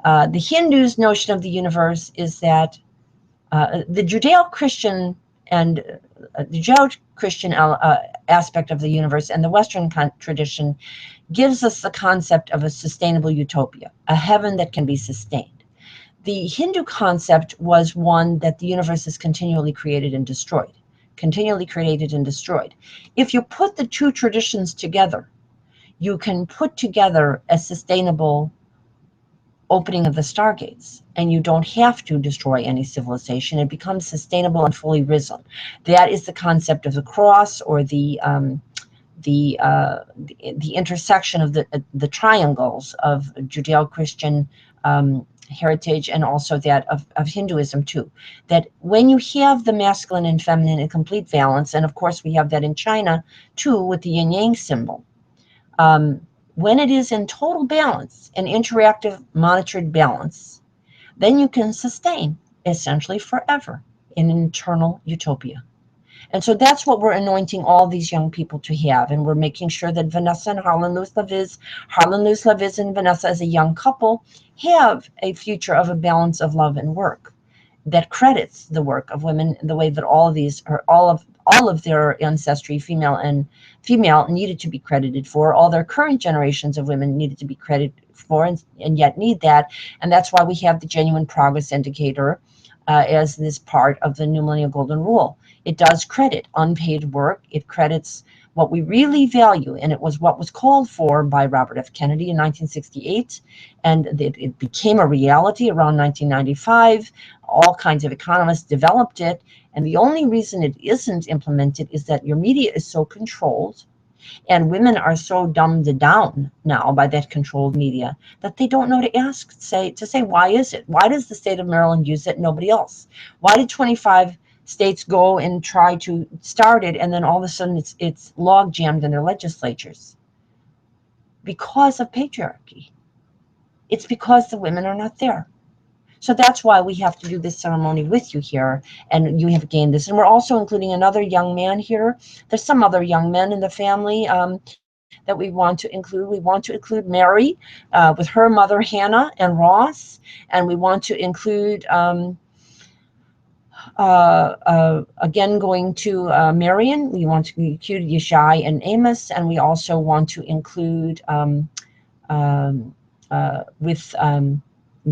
The Hindus' notion of the universe is that the Judeo-Christian and the Judeo-Christian aspect of the universe and the Western tradition gives us the concept of a sustainable utopia, a heaven that can be sustained. The Hindu concept was one that the universe is continually created and destroyed. Continually created and destroyed. If you put the two traditions together, you can put together a sustainable opening of the stargates, and you don't have to destroy any civilization. It becomes sustainable and fully risen. That is the concept of the cross, or the intersection of the triangles of Judeo-Christian heritage, and also that of Hinduism too. That when you have the masculine and feminine in complete balance, and of course we have that in China too with the yin yang symbol, when it is in total balance, an interactive monitored balance, then you can sustain essentially forever in an eternal utopia. And so that's what we're anointing all these young people to have. And we're making sure that Vanessa and Harlan Luslaviz and Vanessa as a young couple have a future of a balance of love and work that credits the work of women in the way that all of these, or all of their ancestry, female needed to be credited for. All their current generations of women needed to be credited for, and yet need that. And that's why we have the genuine progress indicator as this part of the New Millennial Golden Rule. It does credit unpaid work. It credits what we really value, and it was what was called for by Robert F. Kennedy in 1968, and it became a reality around 1995. All kinds of economists developed it, and the only reason it isn't implemented is that your media is so controlled, and women are so dumbed down now by that controlled media that they don't know to say, why is it? Why does the state of Maryland use it, nobody else? Why did 25 states go and try to start it, and then all of a sudden it's log jammed in their legislatures? Because of patriarchy. It's because the women are not there. So that's why we have to do this ceremony with you here, and you have gained this. And we're also including another young man here. There's some other young men in the family that we want to include. We want to include Mary with her mother Hannah and Ross, and we want to include again, going to Marion, we want to include Yeshai and Amos, and we also want to include with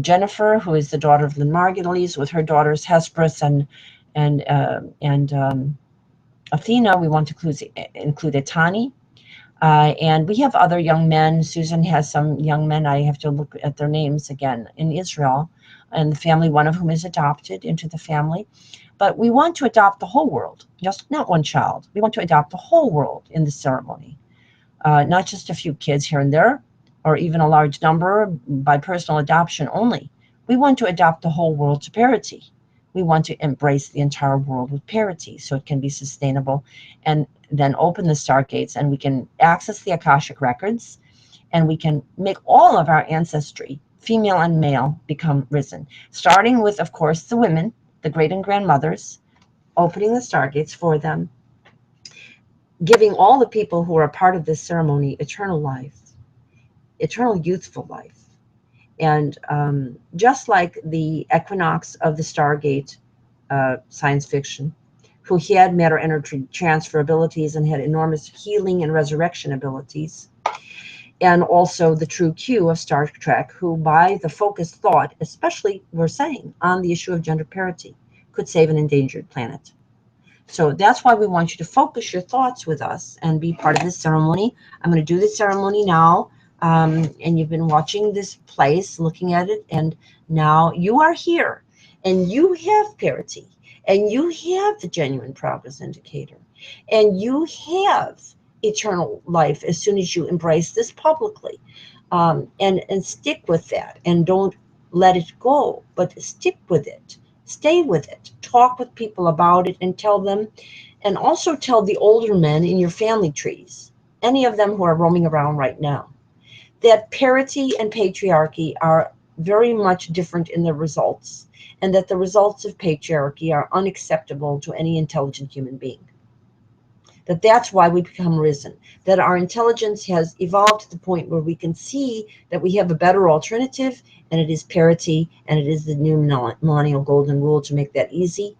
Jennifer, who is the daughter of Lynn Margulies, with her daughters Hesperus and Athena. We want to include Etani. And we have other young men. Susan has some young men. I have to look at their names again in Israel, and the family, one of whom is adopted into the family. But we want to adopt the whole world, just not one child. We want to adopt the whole world in the ceremony, not just a few kids here and there, or even a large number by personal adoption only. We want to adopt the whole world to parity. We want to embrace the entire world with parity so it can be sustainable, and then open the stargates, and we can access the Akashic records, and we can make all of our ancestry, female and male, become risen. Starting with, of course, the women, the great and grandmothers, opening the stargates for them, giving all the people who are a part of this ceremony eternal life, eternal youthful life. And just like the equinox of the Stargate science fiction, who had matter-energy transfer abilities and had enormous healing and resurrection abilities, and also the true Q of Star Trek, who by the focused thought, especially we're saying, on the issue of gender parity, could save an endangered planet. So that's why we want you to focus your thoughts with us and be part of this ceremony. I'm going to do this ceremony now. And you've been watching this place, looking at it, and now you are here, and you have parity, and you have the genuine progress indicator, and you have eternal life as soon as you embrace this publicly. and stick with that, and don't let it go, but stick with it, stay with it, talk with people about it, and tell them, and also tell the older men in your family trees, any of them who are roaming around right now, that parity and patriarchy are very much different in their results, and that the results of patriarchy are unacceptable to any intelligent human being. That's why we become risen, that our intelligence has evolved to the point where we can see that we have a better alternative, and it is parity, and it is the new millennial golden rule, to make that easy,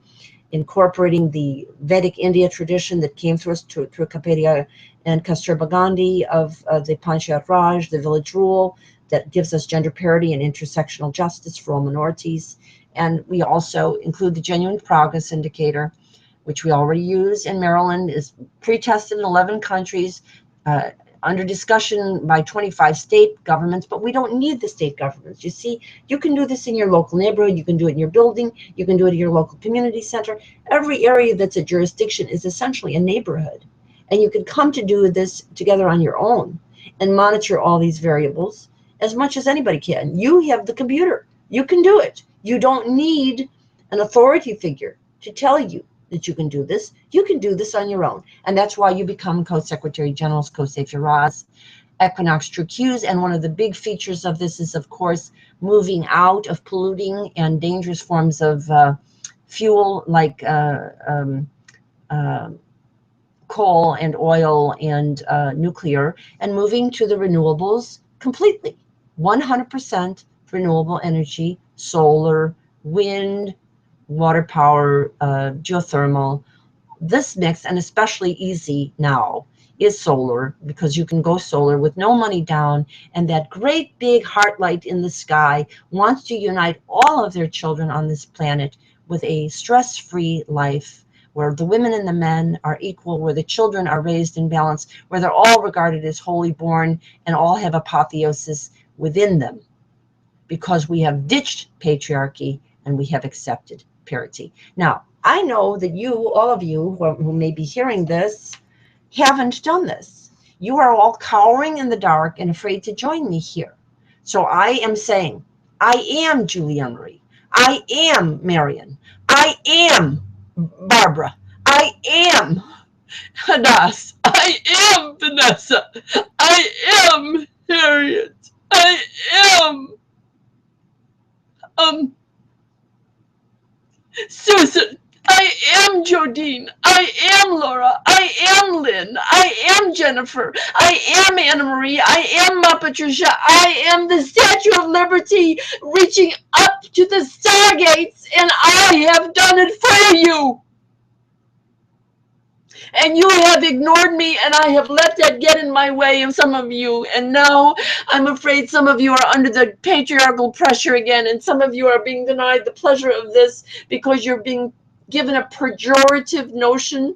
incorporating the Vedic India tradition that came through us through Kapadia and Kasturba Gandhi of the Panchayat Raj, the village rule, that gives us gender parity and intersectional justice for all minorities. And we also include the genuine progress indicator, which we already use in Maryland, is pre-tested in 11 countries, under discussion by 25 state governments, but we don't need the state governments. You see, you can do this in your local neighborhood, you can do it in your building, you can do it in your local community center. Every area that's a jurisdiction is essentially a neighborhood. And you can come to do this together on your own and monitor all these variables as much as anybody can. You have the computer, you can do it. You don't need an authority figure to tell you that you can do this. You can do this on your own. And that's why you become Co-Secretary General's Co-Sefiraz, Equinox True Qs. And one of the big features of this is, of course, moving out of polluting and dangerous forms of fuel like coal and oil and nuclear, and moving to the renewables completely. 100% renewable energy, solar, wind, water power, geothermal. This mix, and especially easy now, is solar, because you can go solar with no money down, and that great big heart light in the sky wants to unite all of their children on this planet with a stress-free life, where the women and the men are equal, where the children are raised in balance, where they're all regarded as holy born and all have apotheosis within them, because we have ditched patriarchy and we have accepted parity. Now, I know that you, all of you who may be hearing this, haven't done this. You are all cowering in the dark and afraid to join me here. So I am saying, I am Julie Emery. I am Marion. I am Barbara. I am Hadass. I am Vanessa. I am Harriet. I am Susan. I am Jodine. I am Laura. I am Lynn. I am Jennifer. I am Anna Marie. I am Ma Patricia. I am the Statue of Liberty reaching up to the stargates, and I have done it for you. And you have ignored me, and I have let that get in my way of some of you. And now I'm afraid some of you are under the patriarchal pressure again, and some of you are being denied the pleasure of this because you're being given a pejorative notion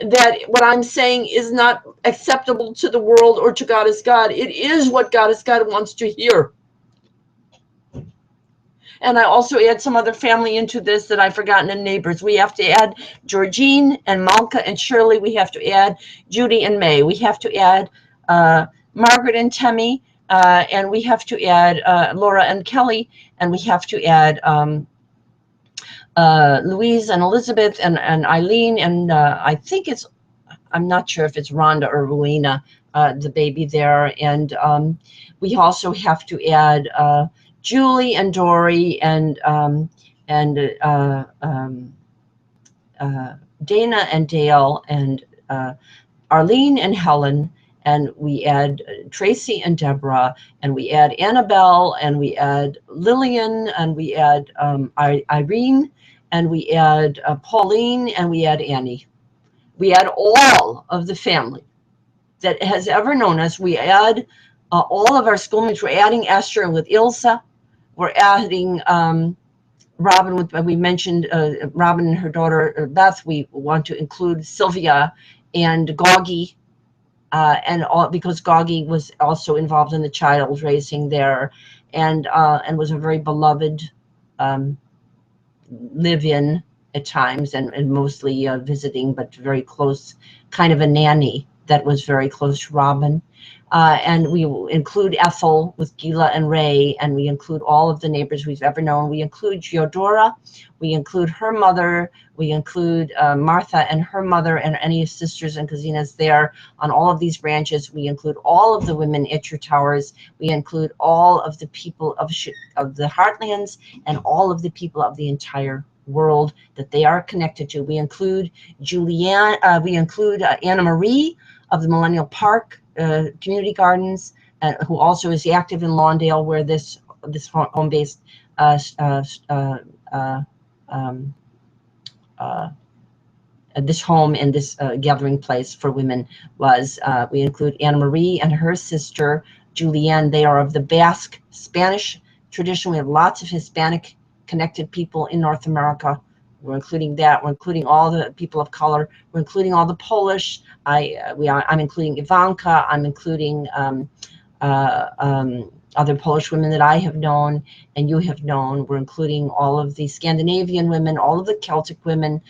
that what I'm saying is not acceptable to the world or to Goddess God. It is what Goddess God wants to hear. And I also add some other family into this that I've forgotten, and neighbors. We have to add Georgine and Malka and Shirley. We have to add Judy and May. We have to add Margaret and Temmie. And we have to add Laura and Kelly. And we have to add Louise and Elizabeth and Eileen. And I think it's, I'm not sure if it's Rhonda or Rowena, the baby there. And we also have to add Julie and Dory and Dana and Dale and Arlene and Helen, and we add Tracy and Deborah, and we add Annabelle, and we add Lillian, and we add Irene, and we add Pauline, and we add Annie. We add all of the family that has ever known us. We add all of our schoolmates. We're adding Esther with Ilsa. We're adding Robin with, we mentioned Robin and her daughter Beth. We want to include Sylvia and Gaugy, and all, because Gaugy was also involved in the child raising there, and was a very beloved live-in at times, and mostly visiting, but very close, kind of a nanny that was very close to Robin. And we include Ethel with Gila and Ray, and we include all of the neighbors we've ever known. We include Geodora, we include her mother, we include Martha and her mother and any sisters and cousinas there on all of these branches. We include all of the women at your towers. We include all of the people of the Heartlands and all of the people of the entire world that they are connected to. We include Julianne, we include Anna Marie of the Millennial Park Community Gardens, who also is active in Lawndale, where this home-based this home and this gathering place for women was. We include Anna Marie and her sister Julianne. They are of the Basque Spanish tradition. We have lots of Hispanic connected people in North America. We're including that. We're including all the people of color. We're including all the Polish. I'm including Ivanka. I'm including other Polish women that I have known and you have known. We're including all of the Scandinavian women, all of the Celtic women,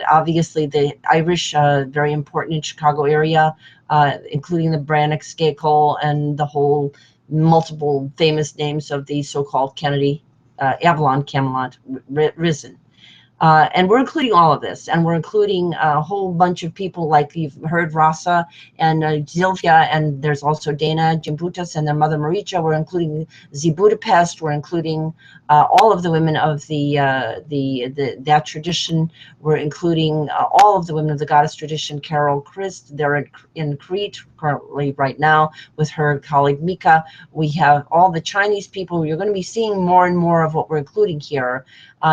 obviously the Irish, very important in Chicago area, including the Brannock, Skakel, and the whole multiple famous names of the so-called Kennedy, Avalon, Camelot, Risen. And we're including all of this, and we're including a whole bunch of people like you've heard, Rasa and Sylvia, and there's also Dana Jimbutas and their mother Maricha. We're including Z Budapest. We're including all of the women of that tradition. We're including all of the women of the goddess tradition. Carol Christ, they're in Crete currently right now with her colleague Mika. We have all the Chinese people. You're going to be seeing more and more of what we're including here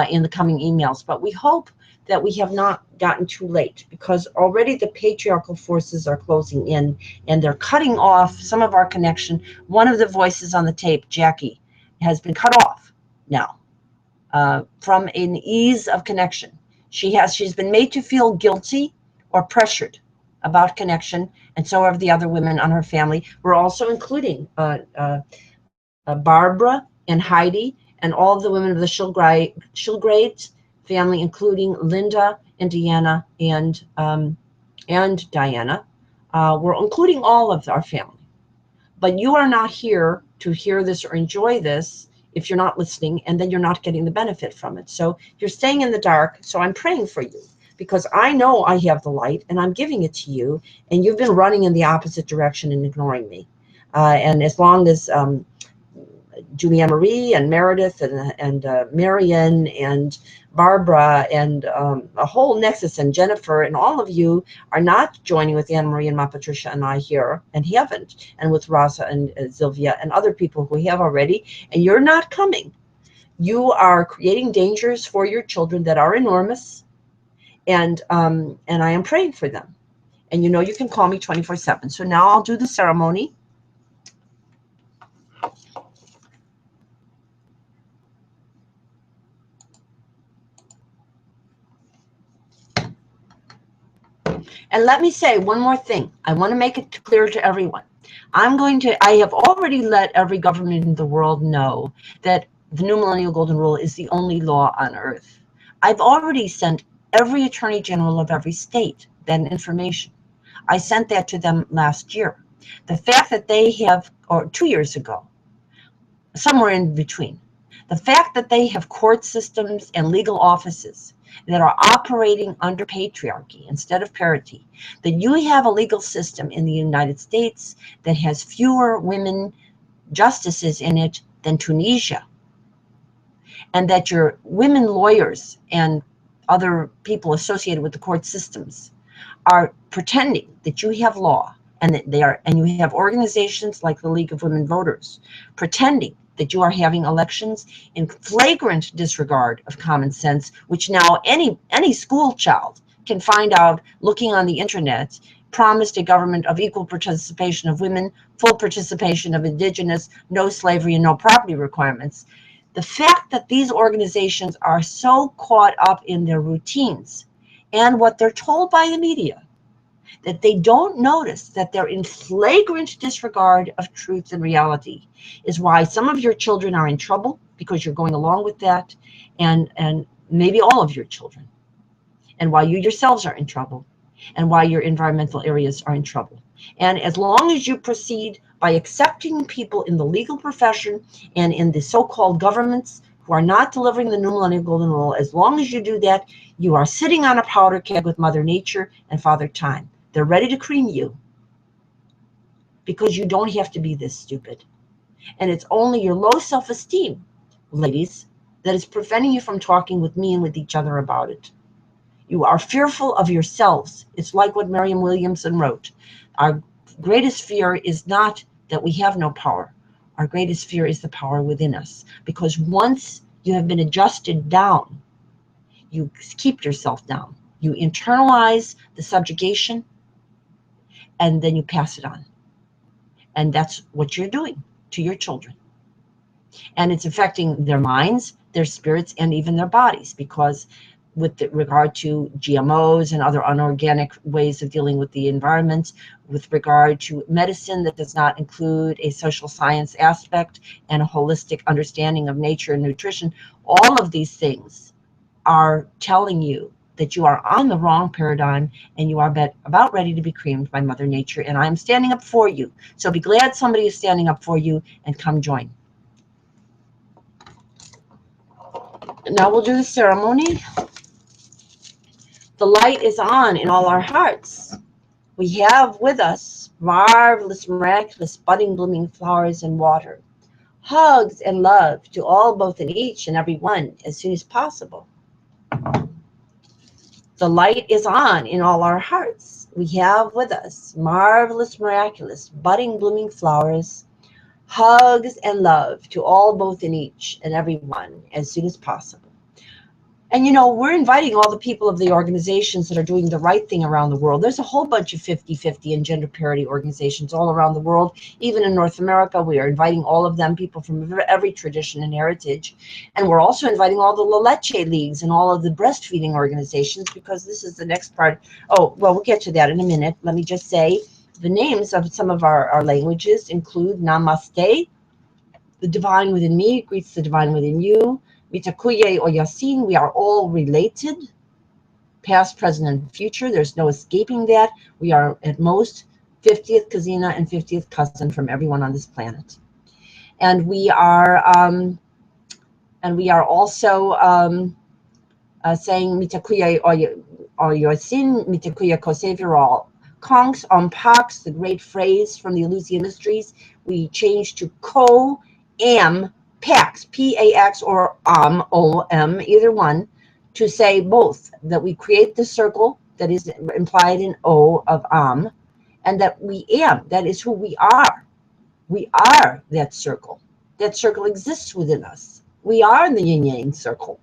in the coming emails. But we hope that we have not gotten too late, because already the patriarchal forces are closing in and they're cutting off some of our connection. One of the voices on the tape, Jackie, has been cut off now from an ease of connection. She's been made to feel guilty or pressured about connection, and so have the other women on her family. We're also including Barbara and Heidi and all of the women of the Shilgrade family, including Linda and Deanna and Diana. We're including all of our family. But you are not here to hear this or enjoy this if you're not listening, and then you're not getting the benefit from it. So you're staying in the dark. So I'm praying for you, because I know I have the light and I'm giving it to you, and you've been running in the opposite direction and ignoring me. And as long as Julianne Marie and Meredith and Marion and Barbara and a whole nexus, and Jennifer and all of you are not joining with Anne Marie and Ma Patricia and I here, and haven't, and with Rasa and Sylvia and other people who have already, and you're not coming. You are creating dangers for your children that are enormous, and I am praying for them. And you know you can call me 24/7. So now I'll do the ceremony. And let me say one more thing. I want to make it clear to everyone. I have already let every government in the world know that the New Millennial Golden Rule is the only law on earth. I've already sent every attorney general of every state that information. I sent that to them last year. The fact that they have, or 2 years ago, somewhere in between, the fact that they have court systems and legal offices that are operating under patriarchy instead of parity, that you have a legal system in the United States that has fewer women justices in it than Tunisia, and that your women lawyers and other people associated with the court systems are pretending that you have law, and that and you have organizations like the League of Women Voters pretending that you are having elections in flagrant disregard of common sense, which now any school child can find out looking on the internet, promised a government of equal participation of women, full participation of indigenous, no slavery and no property requirements. The fact that these organizations are so caught up in their routines and what they're told by the media, that they don't notice that they're in flagrant disregard of truth and reality, is why some of your children are in trouble, because you're going along with that, and maybe all of your children, and why you yourselves are in trouble. and why your environmental areas are in trouble. And as long as you proceed by accepting people in the legal profession and in the so-called governments who are not delivering the New Millennium Golden Rule, as long as you do that, you are sitting on a powder keg with Mother Nature and Father Time. They're ready to cream you because you don't have to be this stupid. And it's only your low self-esteem, ladies, that is preventing you from talking with me and with each other about it. You are fearful of yourselves. It's like what Marianne Williamson wrote. Our greatest fear is not that we have no power. Our greatest fear is the power within us. Because once you have been adjusted down, you keep yourself down. You internalize the subjugation, and then you pass it on. And that's what you're doing to your children. And it's affecting their minds, their spirits, and even their bodies, because with regard to GMOs and other unorganic ways of dealing with the environment, with regard to medicine that does not include a social science aspect and a holistic understanding of nature and nutrition, all of these things are telling you that you are on the wrong paradigm and you are about ready to be creamed by Mother Nature. And I'm standing up for you. So be glad somebody is standing up for you and come join. Now we'll do the ceremony. The light is on in all our hearts. We have with us marvelous, miraculous, budding, blooming flowers and water. Hugs and love to all, both in each and every one, as soon as possible. The light is on in all our hearts. We have with us marvelous, miraculous, budding, blooming flowers. Hugs and love to all, both in each and every one, as soon as possible. And, you know, we're inviting all the people of the organizations that are doing the right thing around the world. There's a whole bunch of 50-50 and gender parity organizations all around the world. Even in North America, we are inviting all of them, people from every tradition and heritage. And we're also inviting all the La Leche leagues and all of the breastfeeding organizations, because this is the next part. Oh, well, we'll get to that in a minute. Let me just say the names of some of our languages include Namaste, the divine within me greets the divine within you. Mitakuye or Yasin, we are all related, past, present, and future. There's no escaping that. We are at most 50th Kazina and 50th cousin from everyone on this planet. And we are also saying Mitakuye or Yasin, Mitakuye Kose Reall. Kongs on Pax, the great phrase from the Eleusinian Mysteries, we change to Ko Am Pax, P-A-X or O-M, either one, to say both, that we create the circle that is implied in O of Am, and that we am, that is who we are. We are that circle. That circle exists within us. We are the yin-yang circle.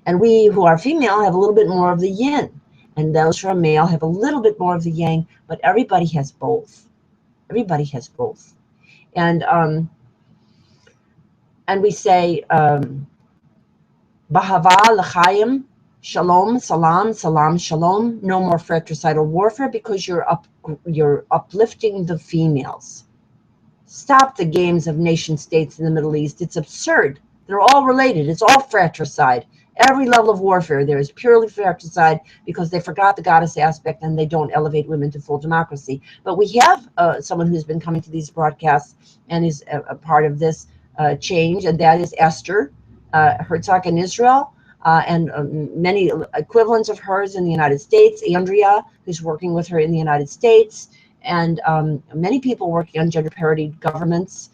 And we who are female have a little bit more of the yin, and those who are male have a little bit more of the yang, but everybody has both. Everybody has both. And we say, Bahava l'chaim, shalom, salam, salam, shalom. No more fratricidal warfare, because you're uplifting the females. Stop the games of nation states in the Middle East. It's absurd. They're all related. It's all fratricide. Every level of warfare there is purely fratricide, because they forgot the goddess aspect and they don't elevate women to full democracy. But we have someone who's been coming to these broadcasts and is a part of this change, and that is Esther Herzog in Israel, and many equivalents of hers in the United States. Andrea, who's working with her in the United States, and many people working on gender parity governments.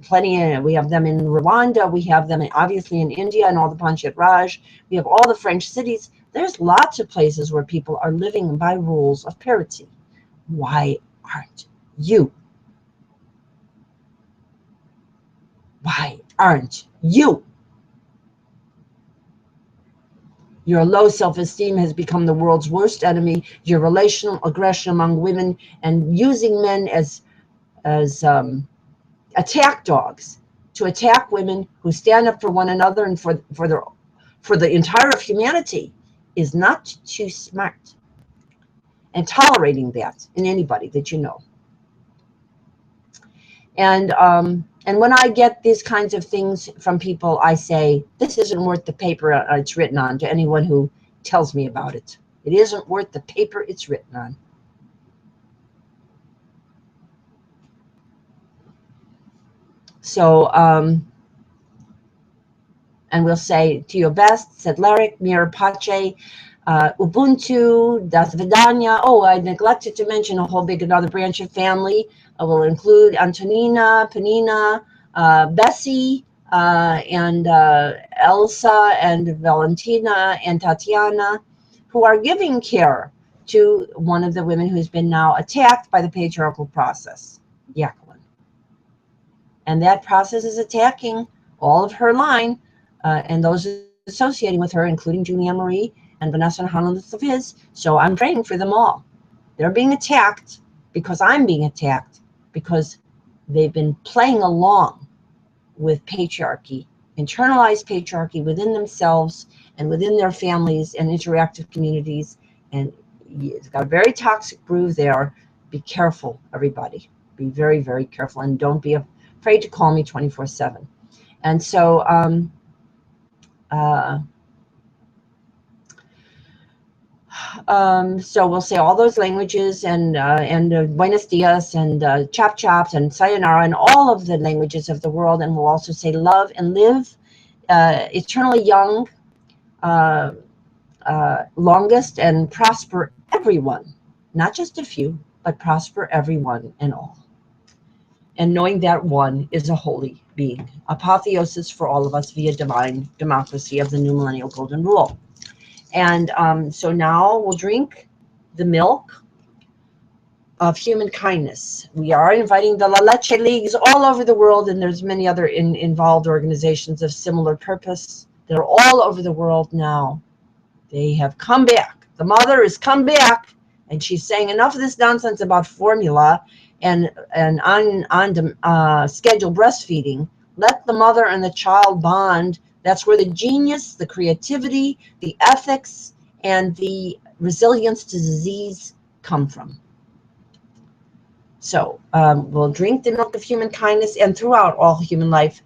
Plenty. We have them in Rwanda. We have them obviously in India and all the Panchayat Raj. We have all the French cities. There's lots of places where people are living by rules of parity. Why aren't you? Why aren't you? Your low self-esteem has become the world's worst enemy. Your relational aggression among women and using men as attack dogs to attack women who stand up for one another and for the entire of humanity is not too smart. And tolerating that in anybody that you know. And when I get these kinds of things from people, I say, this isn't worth the paper it's written on, to anyone who tells me about it. It isn't worth the paper it's written on. So, and we'll say to your best, Sedleric, Mir Pace, Ubuntu, Das Vidania. Oh, I neglected to mention a whole big another branch of family. Will include Antonina, Panina, Bessie, and Elsa, and Valentina, and Tatiana, who are giving care to one of the women who's been now attacked by the patriarchal process, Jacqueline. And that process is attacking all of her line and those associating with her, including Julia Marie and Vanessa and Hannoutz of his. So I'm praying for them all. They're being attacked because I'm being attacked, because they've been playing along with patriarchy, internalized patriarchy within themselves and within their families and interactive communities. And it's got a very toxic brew there. Be careful, everybody. Be very, very careful, and don't be afraid to call me 24/7. And so so we'll say all those languages, and buenos dias, and chop chops, and sayonara, and all of the languages of the world. And we'll also say love and live eternally young, longest, and prosper everyone, not just a few, but prosper everyone and all. And knowing that one is a holy being, apotheosis for all of us via divine democracy of the new millennial golden rule. And so now we'll drink the milk of human kindness. We are inviting the La Leche Leagues all over the world, and there's many other involved organizations of similar purpose. They're all over the world now. They have come back. The mother has come back, and she's saying enough of this nonsense about formula and on scheduled breastfeeding. Let the mother and the child bond. That's where the genius, the creativity, the ethics, and the resilience to disease come from. So we'll drink the milk of human kindness, and throughout all human life,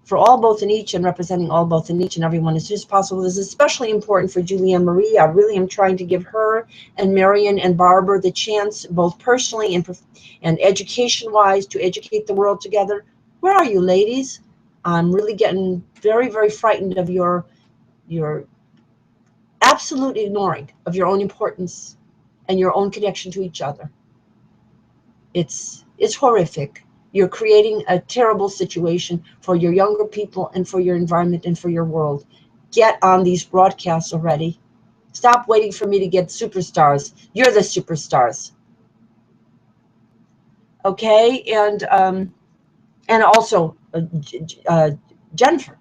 for all, both, and each, and representing all, both, and each, and everyone as soon as possible. This is especially important for Julia Marie. I really am trying to give her and Marion and Barbara the chance, both personally and education-wise, to educate the world together. Where are you, ladies? I'm really getting very, very frightened of your absolute ignoring of your own importance and your own connection to each other. It's horrific. You're creating a terrible situation for your younger people and for your environment and for your world. Get on these broadcasts already. Stop waiting for me to get superstars. You're the superstars. Okay, and also Jennifer,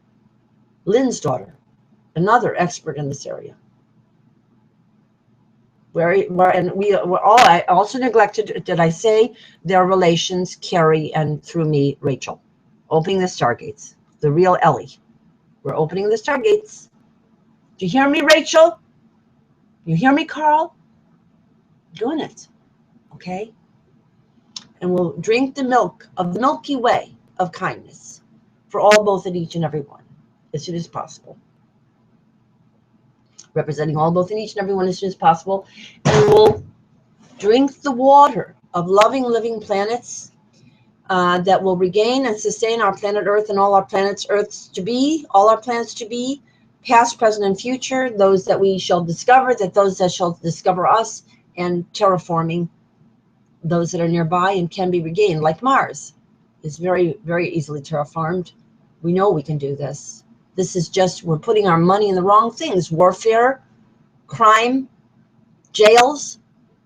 Lynn's daughter, another expert in this area. I also neglected, did I say, their relations, Carrie, and through me, Rachel. Opening the stargates, the real Ellie. We're opening the stargates. Do you hear me, Rachel? You hear me, Carl? Doing it, okay? And we'll drink the milk of the Milky Way of kindness for all, both, and each, and every one as soon as possible. Representing all, both, and each, and every one as soon as possible. And we'll drink the water of loving, living planets that will regain and sustain our planet Earth and all our planets all our planets to be, past, present, and future, those that we shall discover, those that shall discover us, and terraforming those that are nearby and can be regained, like Mars is very, very easily terraformed. We know we can do this. This is just, we're putting our money in the wrong things. Warfare, crime, jails,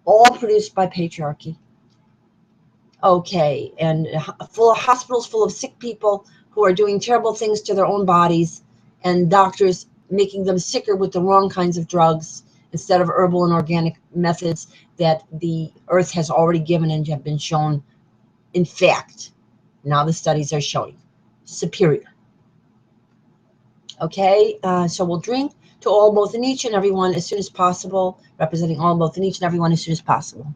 all produced by patriarchy. Okay, and hospitals full of sick people who are doing terrible things to their own bodies, and doctors making them sicker with the wrong kinds of drugs instead of herbal and organic methods that the earth has already given and have been shown. In fact, now the studies are showing superior. Okay, so we'll drink to all, both, and each, and every one as soon as possible, representing all, both, and each, and every one as soon as possible.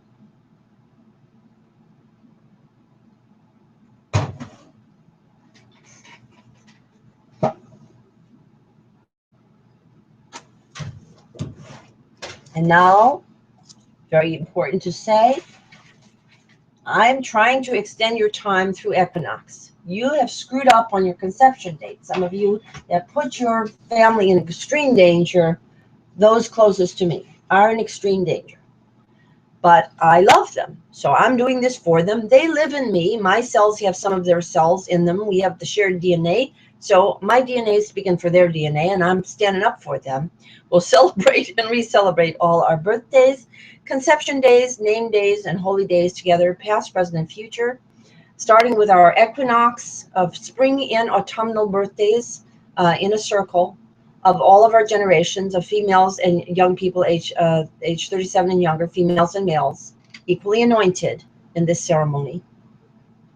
And now, very important to say, I'm trying to extend your time through equinox. You have screwed up on your conception date. Some of you have put your family in extreme danger. Those closest to me are in extreme danger. But I love them, so I'm doing this for them. They live in me. My cells have some of their cells in them. We have the shared DNA. So my DNA is speaking for their DNA, and I'm standing up for them. We'll celebrate and re-celebrate all our birthdays, conception days, name days, and holy days together, past, present, and future, starting with our equinox of spring and autumnal birthdays in a circle of all of our generations of females and young people age 37 and younger, females and males, equally anointed in this ceremony.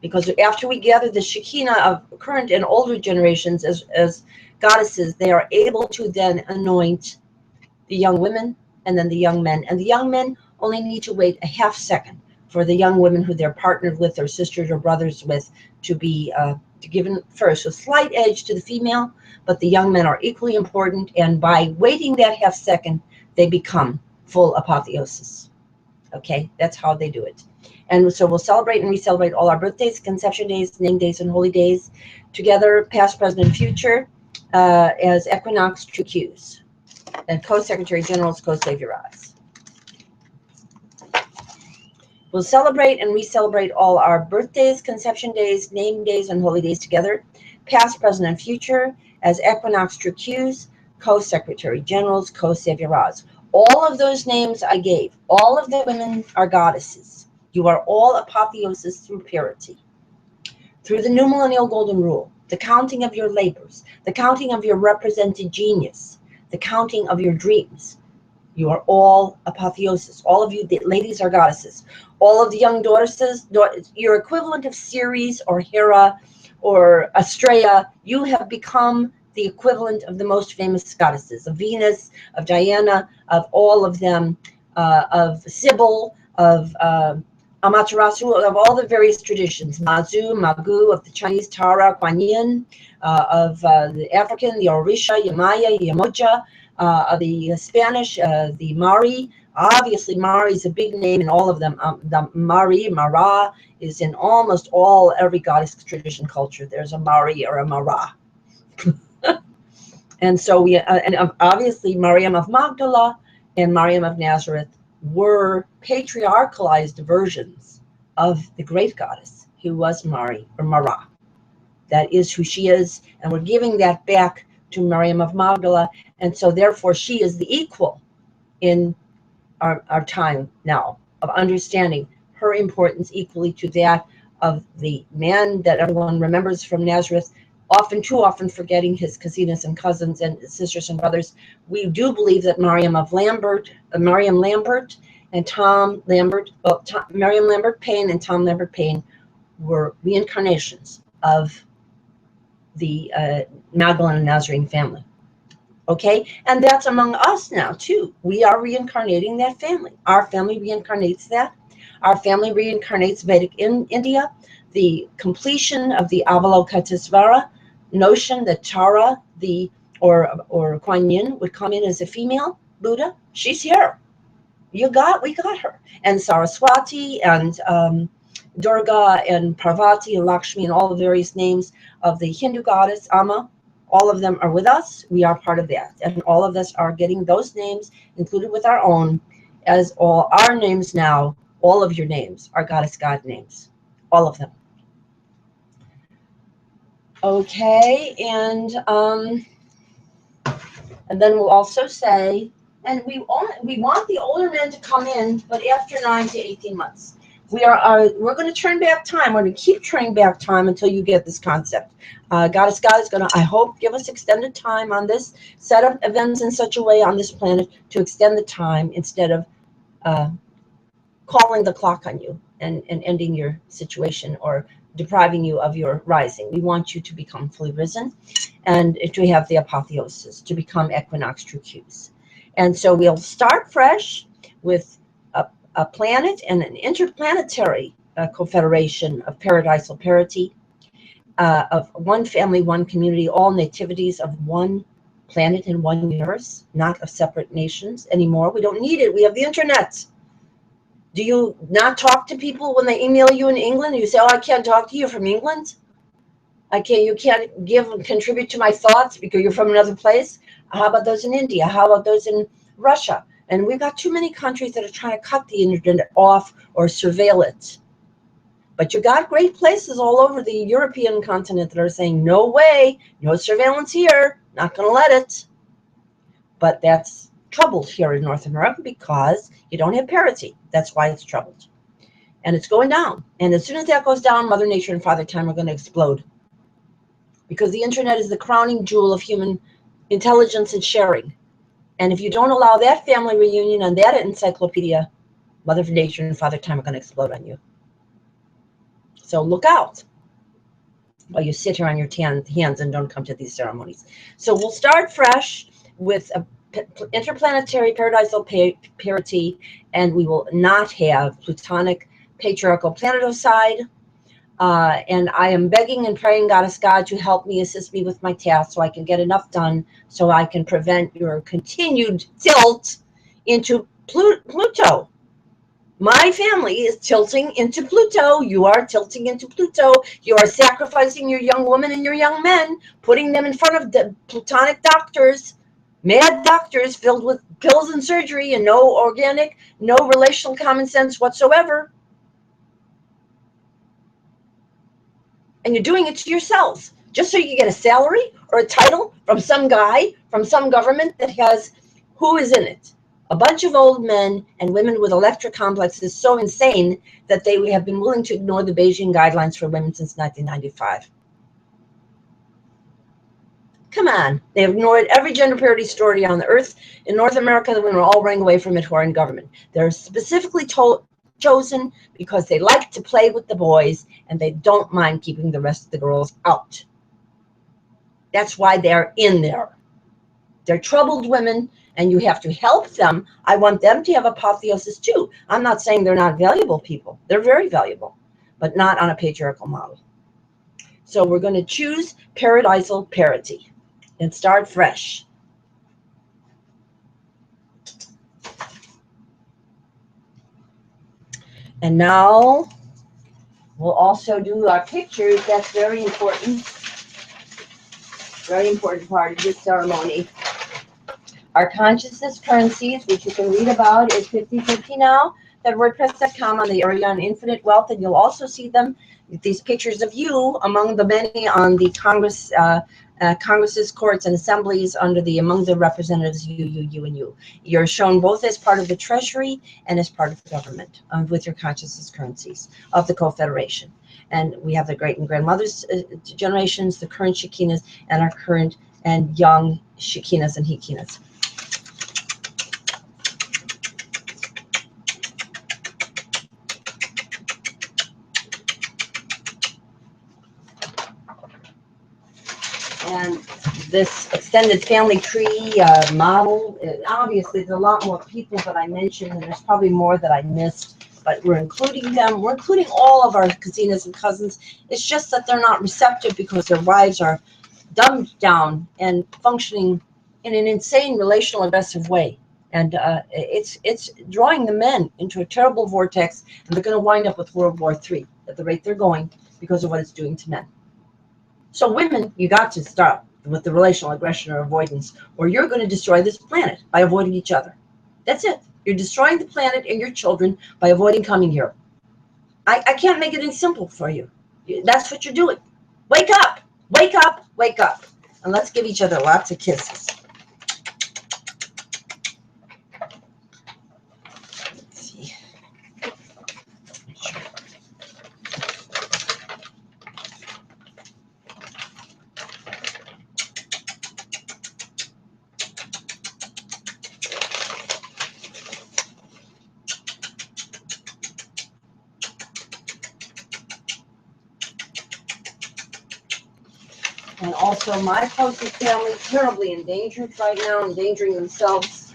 Because after we gather the Shekinah of current and older generations as goddesses, they are able to then anoint the young women and then the young men. And the young men only need to wait a half second for the young women who they're partnered with or sisters or brothers with to be given first. So slight edge to the female, but the young men are equally important. And by waiting that half second, they become full apotheosis. Okay, that's how they do it. And so we'll celebrate and re-celebrate all our birthdays, conception days, name days, and holy days together, past, present, and future, as equinox true cues. And Co-Secretary General's Co-Saviorize. We'll celebrate and re-celebrate all our birthdays, conception days, name days, and holy days together, past, present, and future, as equinox true cues, Co-Secretary General's Co-Saviorize. All of those names I gave, all of the women are goddesses. You are all apotheosis through purity. Through the new millennial golden rule, the counting of your labors, the counting of your represented genius, the counting of your dreams, you are all apotheosis. All of you, the ladies, are goddesses. All of the young daughters, your equivalent of Ceres or Hera or Astrea, you have become the equivalent of the most famous goddesses, of Venus, of Diana, of all of them, of Sybil, of Amaterasu, of all the various traditions, Mazu, Magu, of the Chinese, Tara, Kuan Yin, of the African, the Orisha, Yamaya, Yamoja, of the Spanish, the Mari. Obviously, Mari is a big name in all of them. The Mari, Mara, is in almost every goddess tradition culture. There's a Mari or a Mara. And so and obviously, Mariam of Magdala and Mariam of Nazareth were patriarchalized versions of the great goddess who was Mari or Mara. That is who she is, and we're giving that back to Mariam of Magdala, and so therefore she is the equal in our time now of understanding her importance equally to that of the man that everyone remembers from Nazareth, too often forgetting his cousinas and cousins and sisters and brothers. We do believe that Mariam Lambert and Tom Lambert, Mariam Lambert Payne and Tom Lambert Payne were reincarnations of the Magdalene and Nazarene family. Okay, and that's among us now too. We are reincarnating that family. Our family reincarnates that. Our family reincarnates Vedic India, the completion of the Avalokitesvara notion that Tara, or Kuan Yin would come in as a female Buddha. She's here. We got her. And Saraswati and Durga and Parvati and Lakshmi and all the various names of the Hindu goddess Amma, all of them are with us. We are part of that. And all of us are getting those names included with our own, as all our names now, all of your names are goddess God names, all of them. Okay, and then we'll also say, and we want the older men to come in, but after 9 to 18 months. We're going to turn back time. We're going to keep turning back time until you get this concept. Goddess God is going to, I hope, give us extended time on this, set up events in such a way on this planet to extend the time instead of calling the clock on you and ending your situation or depriving you of your rising. We want you to become fully risen and to have the apotheosis, to become equinox true cues. And so we'll start fresh with a planet and an interplanetary confederation of paradisal parity, of one family, one community, all nativities of one planet in one universe, not of separate nations anymore. We don't need it. We have the internet. Do you not talk to people when they email you in England? You say, oh, I can't talk to you from England. You can't give and contribute to my thoughts because you're from another place. How about those in India? How about those in Russia? And we've got too many countries that are trying to cut the internet off or surveil it. But you got great places all over the European continent that are saying, no way, no surveillance here, not going to let it. But that's troubled here in North America because you don't have parity. That's why it's troubled. And it's going down. And as soon as that goes down, Mother Nature and Father Time are going to explode. Because the internet is the crowning jewel of human intelligence and sharing. And if you don't allow that family reunion and that encyclopedia, Mother Nature and Father Time are going to explode on you. So look out while you sit here on your hands and don't come to these ceremonies. So we'll start fresh with a interplanetary paradisal parity, and we will not have plutonic patriarchal planetocide. And I am begging and praying Goddess God to help me, assist me with my task so I can get enough done so I can prevent your continued tilt into Pluto. My family is tilting into Pluto. You are tilting into Pluto. You are sacrificing your young women and your young men, putting them in front of the plutonic doctors, mad doctors filled with pills and surgery and no organic, no relational common sense whatsoever. And you're doing it to yourselves just so you can get a salary or a title from some guy, from some government that has, who is in it? A bunch of old men and women with electric complexes so insane that they have been willing to ignore the Beijing guidelines for women since 1995. Come on. They have ignored every gender parity story on the earth. In North America, the women are all running away from it who are in government. They're specifically chosen because they like to play with the boys and they don't mind keeping the rest of the girls out. That's why they're in there. They're troubled women, and you have to help them. I want them to have apotheosis too. I'm not saying they're not valuable people. They're very valuable, but not on a patriarchal model. So we're going to choose paradisal parity and start fresh. And now we'll also do our pictures. That's very important. Very important part of this ceremony. Our consciousness currencies, which you can read about, is 50/50 now at WordPress.com on the area on infinite wealth, and you'll also see them, these pictures of you among the many on the Congress's courts and assemblies among the representatives, you, and you. You're shown both as part of the Treasury and as part of the government with your consciousness currencies of the Confederation. And we have the great and grandmothers generations, the current Shekinahs, and our current and young Shekinahs and Hekinahs. And this extended family tree model, obviously there's a lot more people that I mentioned, and there's probably more that I missed, but we're including them. We're including all of our cousines and cousins. It's just that they're not receptive because their wives are dumbed down and functioning in an insane relational aggressive way. And it's drawing the men into a terrible vortex, and they're going to wind up with World War III at the rate they're going because of what it's doing to men. So women, you got to stop with the relational aggression or avoidance, or you're going to destroy this planet by avoiding each other. That's it. You're destroying the planet and your children by avoiding coming here. I can't make it any simple for you. That's what you're doing. Wake up, wake up, wake up. And let's give each other lots of kisses. Let's see. And also my closest family, terribly endangered right now, endangering themselves.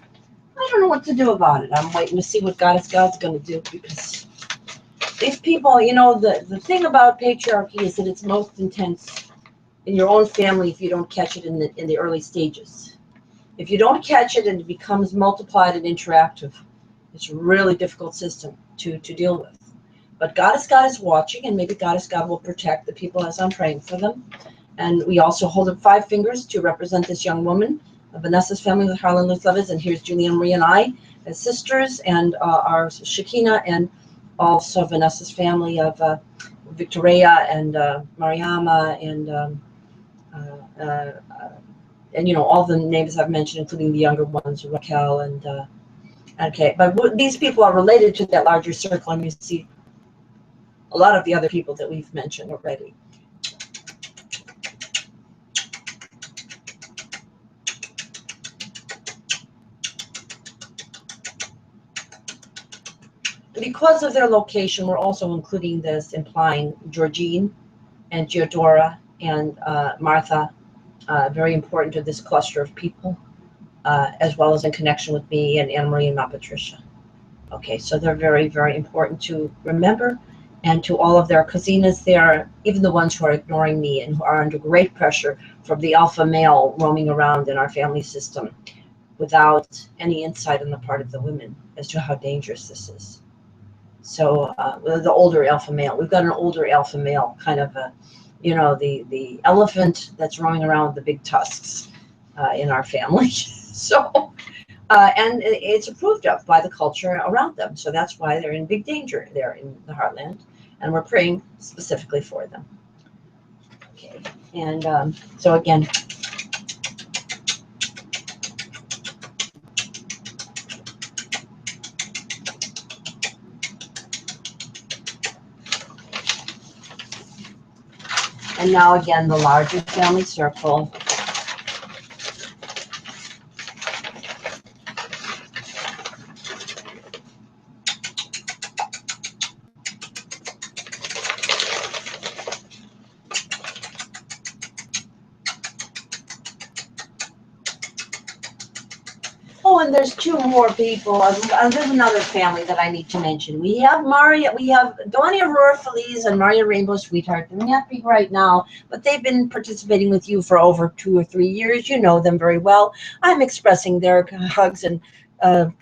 I don't know what to do about it. I'm waiting to see what Goddess God's going to do, because these people, you know, the thing about patriarchy is that it's most intense in your own family if you don't catch it in the early stages. If you don't catch it and it becomes multiplied and interactive, it's a really difficult system to deal with. But Goddess God is watching, and maybe Goddess God will protect the people as I'm praying for them. And we also hold up 5 fingers to represent this young woman, Vanessa's family with Harlan Luthlevis, and here's Julia Marie and I as sisters, and our Shekinah, and also Vanessa's family of Victoria and Mariama and you know, all the names I've mentioned, including the younger ones, Raquel and okay. But these people are related to that larger circle, and you see a lot of the other people that we've mentioned already. Because of their location, we're also including this, implying Georgine and Geodora and Martha, very important to this cluster of people, as well as in connection with me and Anna Marie and Ma Patricia. Okay, so they're very, very important to remember, and to all of their casinas there, even the ones who are ignoring me and who are under great pressure from the alpha male roaming around in our family system without any insight on the part of the women as to how dangerous this is. So the older alpha male, we've got an older alpha male, kind of a, you know, the elephant that's roaming around with the big tusks in our family. So, and it's approved of by the culture around them. So that's why they're in big danger there in the heartland, and we're praying specifically for them. Okay, and so again, and now again, the larger family circle. Oh, and there's 2 more people. There's another family that I need to mention. We have Donnie Aurora Feliz and Maria Rainbow Sweetheart. They're not big right now, but they've been participating with you for over 2 or 3 years. You know them very well. I'm expressing their hugs and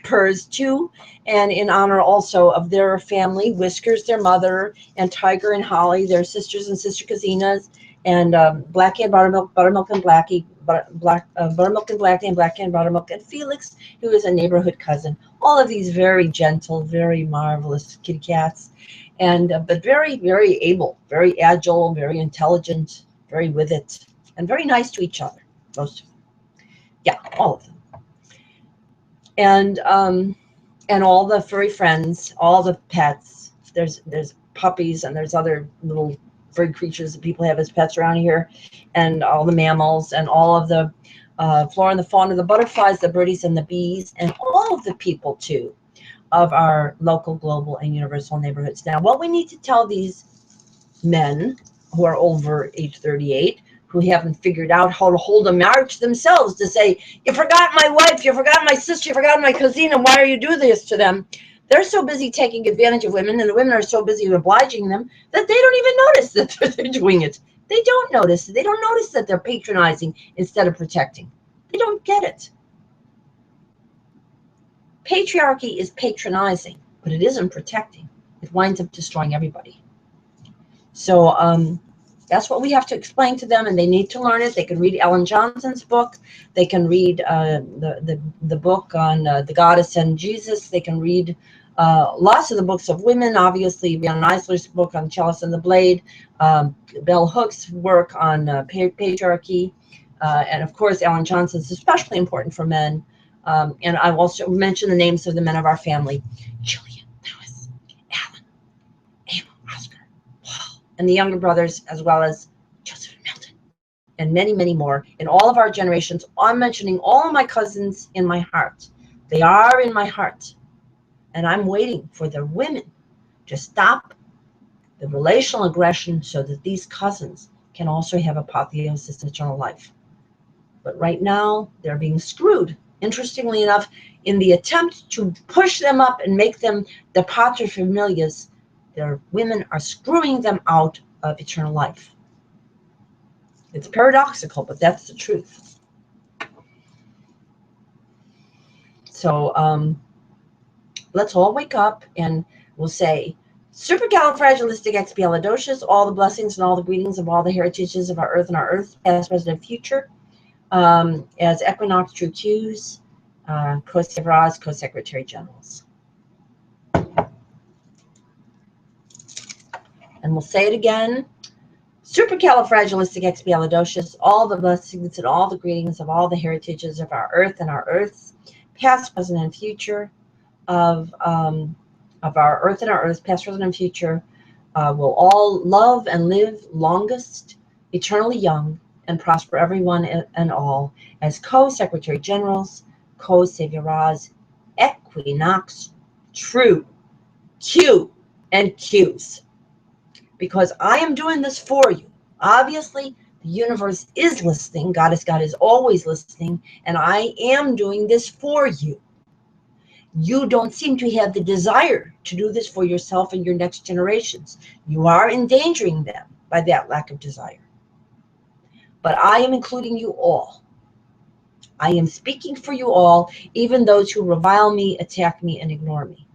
purrs too, and in honor also of their family, Whiskers, their mother, and Tiger and Holly, their sisters and sister Casinas, and Blackie and Buttermilk and Blackie, Buttermilk and Blackie, and Blackie and Buttermilk, and Felix, who is a neighborhood cousin. All of these very gentle, very marvelous kitty cats, and but very, very able, very agile, very intelligent, very with it, and very nice to each other, most of them. Yeah, all of them. And all the furry friends, all the pets. There's puppies, and there's other little furry creatures that people have as pets around here, and all the mammals, and all of the flora and the fauna, the butterflies, the birdies, and the bees, and all of the people too of our local, global, and universal neighborhoods. Now, what we need to tell these men who are over age 38, who haven't figured out how to hold a marriage themselves, to say, you forgot my wife, you forgot my sister, you forgot my cousin, and why are you doing this to them? They're so busy taking advantage of women, and the women are so busy obliging them, that they don't even notice that they're doing it. They don't notice. They don't notice that they're patronizing instead of protecting. They don't get it. Patriarchy is patronizing, but it isn't protecting. It winds up destroying everybody. So that's what we have to explain to them, and they need to learn it. They can read Ellen Johnson's book. They can read the book on the Goddess and Jesus. They can read lots of the books of women, obviously, Rhiannon Eisler's book on Chalice and the Blade, Bell Hook's work on patriarchy, and of course, Ellen Johnson's especially important for men. And I will also mention the names of the men of our family: Julian, Lewis, Alan, Abel, Oscar, Paul, and the younger brothers, as well as Joseph and Milton, and many, many more in all of our generations. I'm mentioning all of my cousins in my heart. They are in my heart. And I'm waiting for the women to stop the relational aggression so that these cousins can also have apotheosis in eternal life. But right now, they're being screwed, interestingly enough, in the attempt to push them up and make them the paterfamilias. Their women are screwing them out of eternal life. It's paradoxical, but that's the truth. So let's all wake up and we'll say, supercalifragilisticexpialidocious, all the blessings and all the greetings of all the heritages of our earth and our earth, past, present, and future, as equinox true cues, co-SZTARRISZE, co-secretary generals. And we'll say it again. Supercalifragilisticexpialidocious, all the blessings and all the greetings of all the heritages of our earth and our earths, past, present, and future, of our earth and our earth, past, present, and future, will all love and live longest, eternally young, and prosper everyone and all as co-secretary generals, co-SZTARRIZZE, equinox, true, Q, and Q's. Because I am doing this for you. Obviously, the universe is listening. Goddess God is always listening, and I am doing this for you. You don't seem to have the desire to do this for yourself and your next generations. You are endangering them by that lack of desire. But I am including you all. I am speaking for you all, even those who revile me, attack me, and ignore me.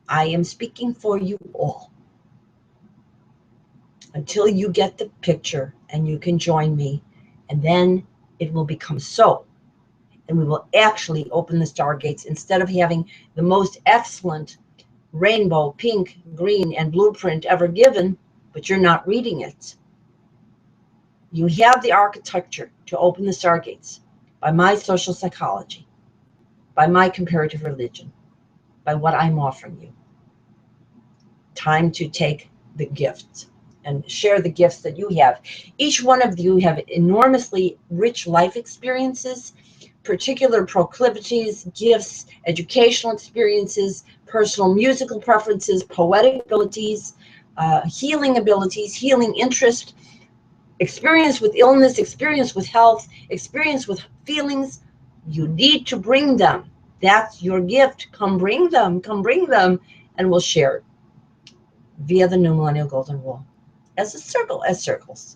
I am speaking for you all. Until you get the picture and you can join me, and then it will become so. And we will actually open the stargates instead of having the most excellent rainbow, pink, green, and blueprint ever given, but you're not reading it. You have the architecture to open the stargates by my social psychology, by my comparative religion, by what I'm offering you. Time to take the gifts and share the gifts that you have. Each one of you have enormously rich life experiences, particular proclivities, gifts, educational experiences, personal musical preferences, poetic abilities, healing interest, experience with illness, experience with health, experience with feelings. You need to bring them. That's your gift. Come bring them, and we'll share it via the New Millennial Golden Rule as a circle, as circles.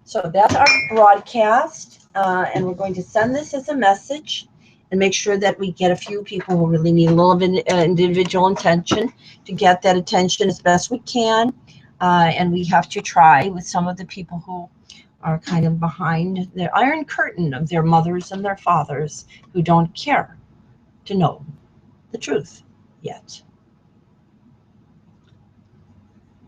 So that's our broadcast, and we're going to send this as a message and make sure that we get a few people who really need a little bit of individual attention to get that attention as best we can. And we have to try with some of the people who are kind of behind the iron curtain of their mothers and their fathers who don't care to know the truth yet.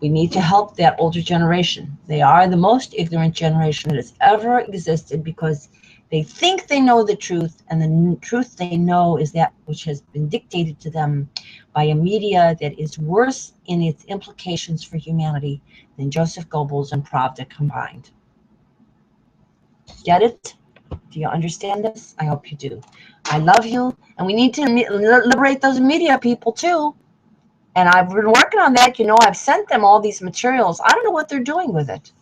We need to help that older generation. They are the most ignorant generation that has ever existed because they think they know the truth, and the truth they know is that which has been dictated to them by a media that is worse in its implications for humanity than Joseph Goebbels and Pravda combined. Get it? Do you understand this? I hope you do. I love you, and we need to liberate those media people too. And I've been working on that. You know, I've sent them all these materials. I don't know what they're doing with it.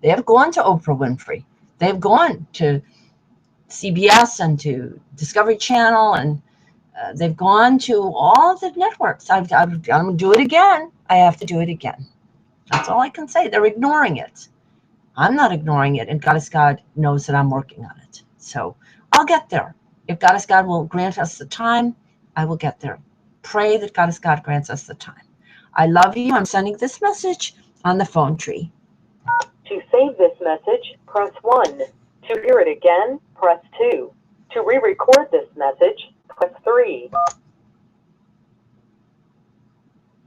They have gone to Oprah Winfrey. They've gone to CBS and to Discovery Channel, and they've gone to all the networks. I'm going to do it again. I have to do it again. That's all I can say. They're ignoring it. I'm not ignoring it, and Goddess God knows that I'm working on it. So I'll get there. If Goddess God will grant us the time, I will get there. Pray that Goddess God grants us the time. I love you. I'm sending this message on the phone tree. To save this message, press 1. To hear it again, press 2. To re-record this message, press 3.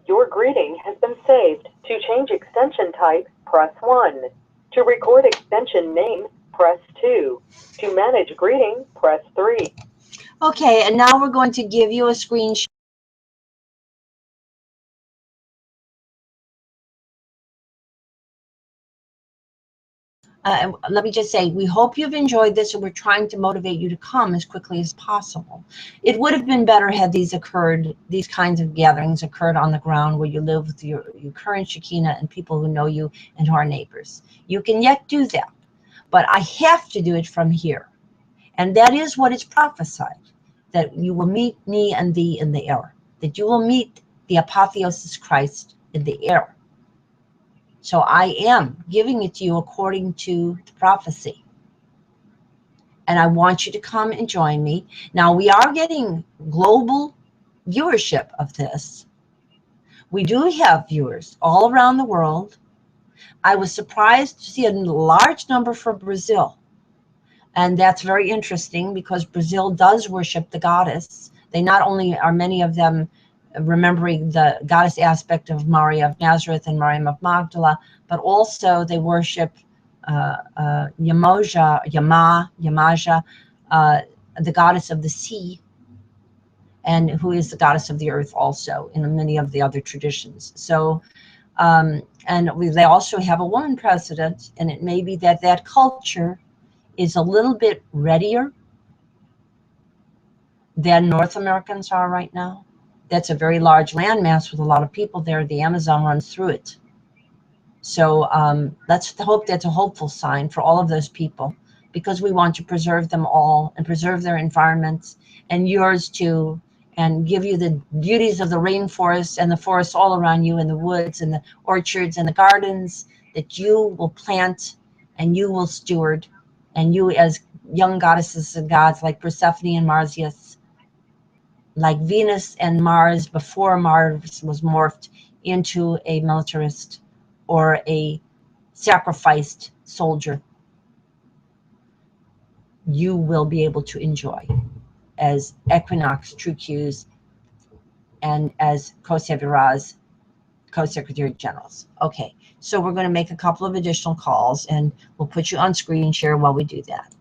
Your greeting has been saved. To change extension type, press 1. To record extension name, press 2. To manage greeting, press 3. Okay, and now we're going to give you a screenshot. Let me just say, we hope you've enjoyed this, and we're trying to motivate you to come as quickly as possible. It would have been better had these kinds of gatherings occurred on the ground where you live with your current Shekinah and people who know you and who are neighbors. You can yet do that, but I have to do it from here. And that is what is prophesied, that you will meet me and thee in the air, that you will meet the apotheosis Christ in the air. So I am giving it to you according to the prophecy. And I want you to come and join me. Now, we are getting global viewership of this. We do have viewers all around the world. I was surprised to see a large number from Brazil. And that's very interesting because Brazil does worship the goddess. They not only are many of them remembering the goddess aspect of Maria of Nazareth and Mariam of Magdala, but also they worship Yamaja, the goddess of the sea, and who is the goddess of the earth also in many of the other traditions. So, they also have a woman president, and it may be that that culture is a little bit readier than North Americans are right now. That's a very large landmass with a lot of people there. The Amazon runs through it. So let's hope that's a hopeful sign for all of those people, because we want to preserve them all and preserve their environments and yours too, and give you the beauties of the rainforest and the forests all around you, and the woods and the orchards and the gardens that you will plant and you will steward, and you as young goddesses and gods like Persephone and Marsyas, like Venus and Mars before Mars was morphed into a militarist or a sacrificed soldier, you will be able to enjoy as Equinox True Qs and as co-Secretary Generals. Okay, so we're going to make a couple of additional calls, and we'll put you on screen share while we do that.